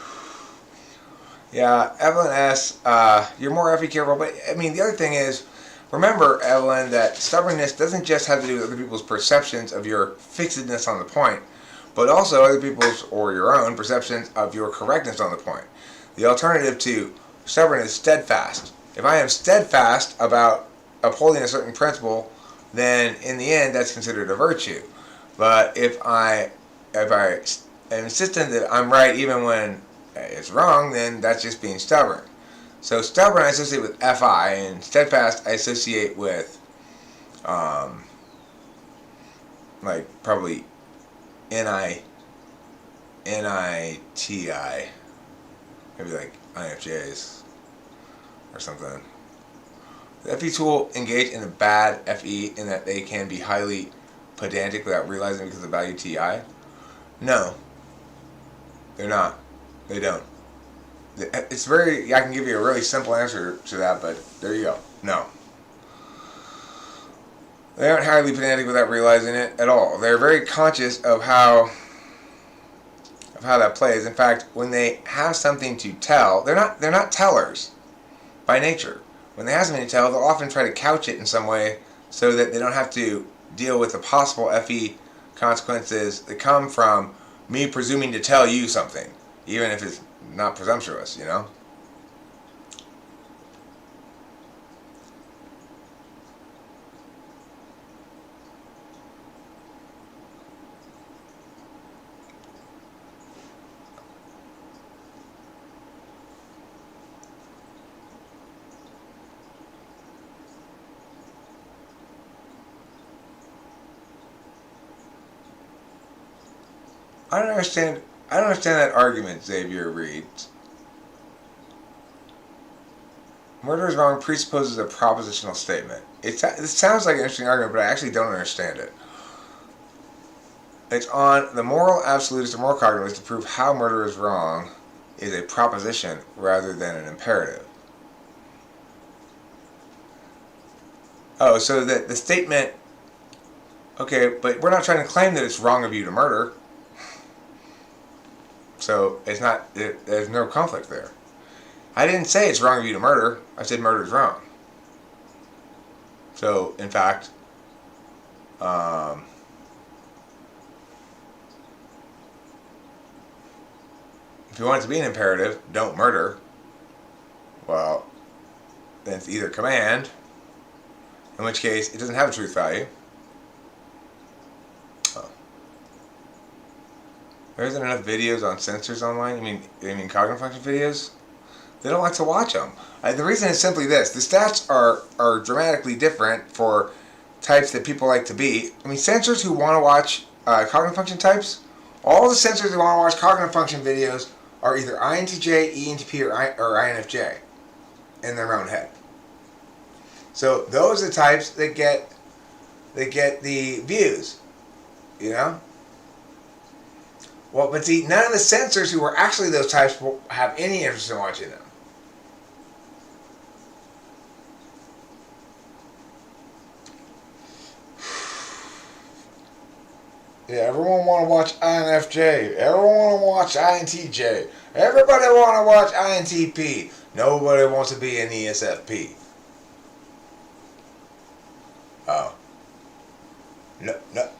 Yeah, Evelyn asks, you're more effing careful, but I mean, the other thing is, remember, Evelyn, that stubbornness doesn't just have to do with other people's perceptions of your fixedness on the point, but also other people's or your own perceptions of your correctness on the point. The alternative to stubborn is steadfast. If I am steadfast about upholding a certain principle, then in the end that's considered a virtue. But if I am insistent that I'm right even when it's wrong, then that's just being stubborn. So stubborn I associate with FI, and steadfast I associate with like probably NITI, maybe like INFJs or something. The FE tool engage in a bad FE in that they can be highly pedantic without realizing because of the value TI? No, they're not. They don't. It's very, I can give you a really simple answer to that, but there you go. No. They aren't highly pedantic without realizing it at all. They're very conscious of how that plays. In fact, when they have something to tell, they're not tellers by nature. When they have something to tell, they'll often try to couch it in some way so that they don't have to deal with the possible FE consequences that come from me presuming to tell you something, even if it's not presumptuous, you know? I don't understand that argument, Xavier Reed. Murder is wrong presupposes a propositional statement. It sounds like an interesting argument, but I actually don't understand it. It's on the moral absolutist or moral cognitivist to prove how murder is wrong is a proposition rather than an imperative. Oh, so that the statement, okay, but we're not trying to claim that it's wrong of you to murder. So it's not. There's no conflict there. I didn't say it's wrong of you to murder. I said murder is wrong. So in fact, if you want it to be an imperative, don't murder. Well, then it's either command, in which case it doesn't have a truth value. There isn't enough videos on sensors online. You mean cognitive function videos? They don't like to watch them. The reason is simply this: the stats are dramatically different for types that people like to be. I mean, sensors who want to watch cognitive function types, all the sensors who want to watch cognitive function videos are either INTJ, ENTP, or INFJ in their own head. So those are the types that get the views, you know. Well, but see, none of the sensors who are actually those types will have any interest in watching them. Yeah, everyone want to watch INFJ. Everyone want to watch INTJ. Everybody want to watch INTP. Nobody wants to be an ESFP. Oh.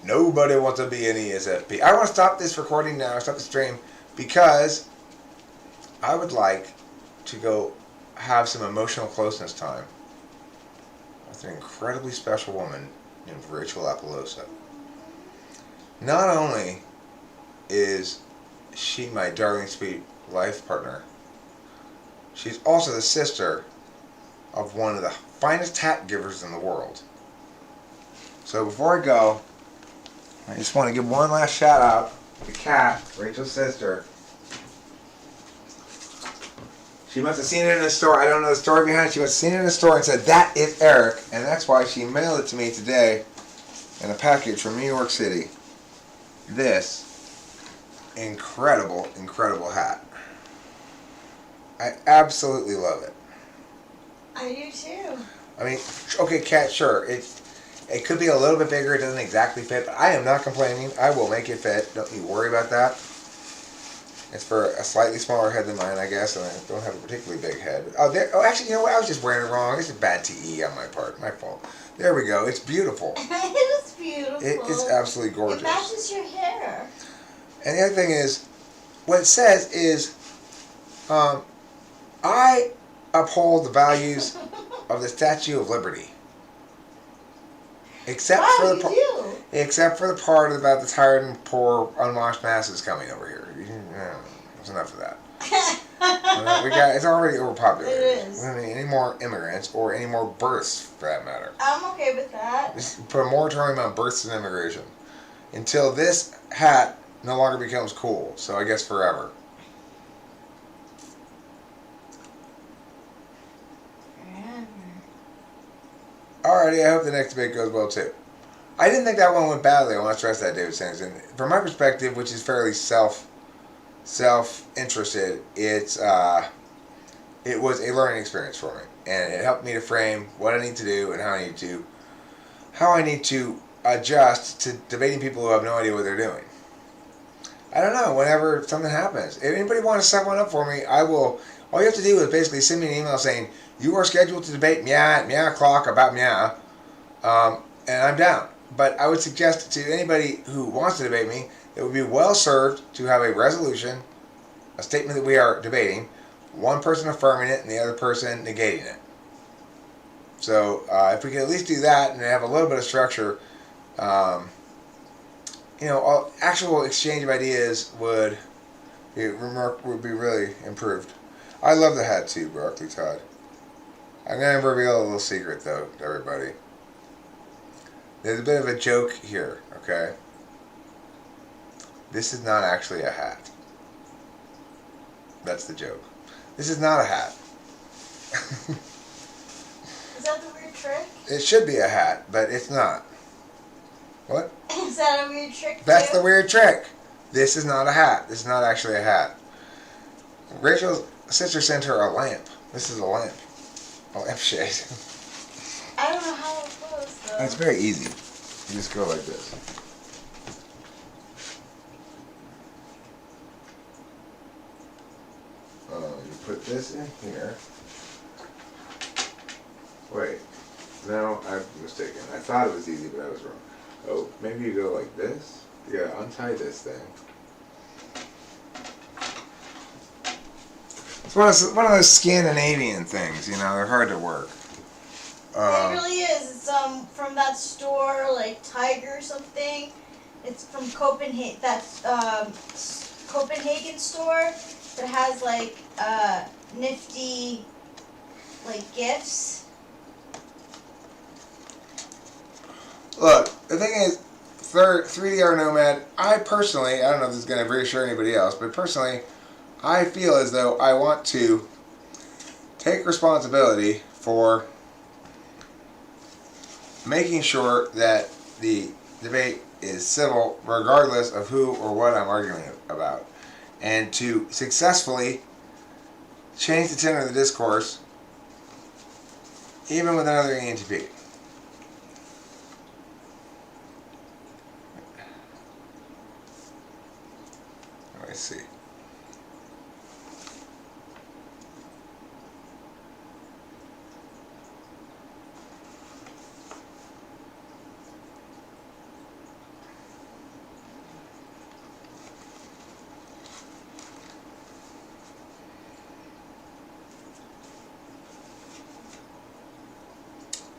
Nobody wants to be an ESFP. I want to stop this recording now, stop the stream, because I would like to go have some emotional closeness time with an incredibly special woman named Rachel Apollosa. Not only is she my darling, sweet life partner, she's also the sister of one of the finest hat givers in the world. So before I go, I just want to give one last shout out to Kat, Rachel's sister. She must have seen it in the store. I don't know the story behind it. She must have seen it in the store and said, "That is Eric." And that's why she mailed it to me today in a package from New York City. This incredible, incredible hat. I absolutely love it. I do too. I mean, okay, Kat, sure. It could be a little bit bigger. It doesn't exactly fit, but I am not complaining. I will make it fit. Don't you worry about that. It's for a slightly smaller head than mine, I guess, and I don't have a particularly big head. Oh, actually, you know what? I was just wearing it wrong. This is bad TE on my part. My fault. There we go. It's beautiful. It is beautiful. It is absolutely gorgeous. It matches your hair. And the other thing is, what it says is, I uphold the values of the Statue of Liberty. Except for the part about the tired and poor unwashed masses coming over here. There's enough of that. It's already overpopulated. It is. We don't need any more immigrants or any more births, for that matter. I'm okay with that. Just put a moratorium on births and immigration until this hat no longer becomes cool. So I guess forever. Alrighty, I hope the next debate goes well too. I didn't think that one went badly. I want to stress that, David Sanderson. From my perspective, which is fairly self-interested, it was a learning experience for me, and it helped me to frame what I need to do and how I need to adjust to debating people who have no idea what they're doing. I don't know. Whenever something happens, if anybody wants to set one up for me, I will. All you have to do is basically send me an email saying you are scheduled to debate at meow o'clock about meow, and I'm down. But I would suggest to anybody who wants to debate me, it would be well served to have a resolution, a statement that we are debating, one person affirming it and the other person negating it. So if we could at least do that and have a little bit of structure, actual exchange of ideas would be really improved. I love the hat too, Broccoli Todd. I'm going to reveal a little secret though to everybody. There's a bit of a joke here, okay? This is not actually a hat. That's the joke. This is not a hat. Is that the weird trick? It should be a hat, but it's not. What? Is that a weird trick That's too? the weird trick. This is not a hat. This is not actually a hat. Rachel's sister sent her a lamp. This is a lamp. A lampshade. I don't know how it goes though. It's very easy. You just go like this. You put this in here. Wait. No, I'm mistaken. I thought it was easy, but I was wrong. Oh, maybe you go like this. You gotta untie this thing. It's one of those Scandinavian things, you know, they're hard to work. It really is. It's from that store like Tiger or something. It's from Copenhagen. That's Copenhagen store that has like nifty like gifts. Look, the thing is, 3DR Nomad, I personally, I don't know if this is going to reassure anybody else, but personally, I feel as though I want to take responsibility for making sure that the debate is civil regardless of who or what I'm arguing about, and to successfully change the tenor of the discourse even with another ENTP. Let me see.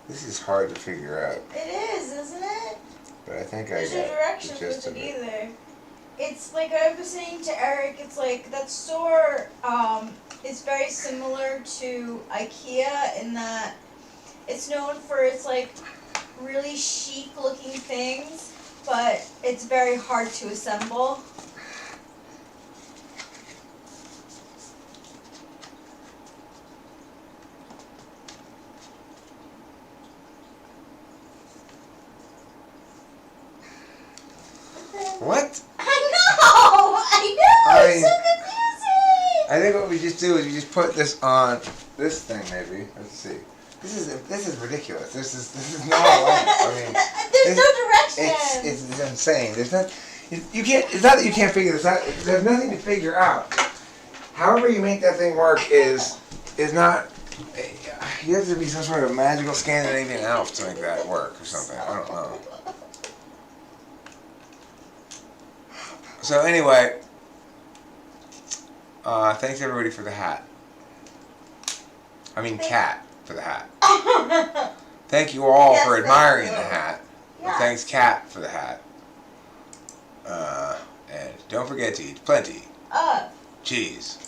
This is hard to figure out. It is, isn't it? but I think I There's no got directions the gist with of it it. either. It's like I was saying to Eric, it's like that store is very similar to IKEA in that it's known for its like really chic looking things, but it's very hard to assemble. What? I know, it's so confusing. I think what we just do is we just put this on this thing maybe. Let's see. This is ridiculous. This is not life. I mean, there's no direction. It's insane. There's not. You can't. It's not that you can't figure this out. There's nothing to figure out. However you make that thing work is not. You have to be some sort of magical Scandinavian elf to make that work or something. I don't know. So anyway, thanks everybody for the hat. I mean cat for the hat. Thank you all for admiring the hat. And thanks Cat for the hat. And don't forget to eat plenty Up. cheese.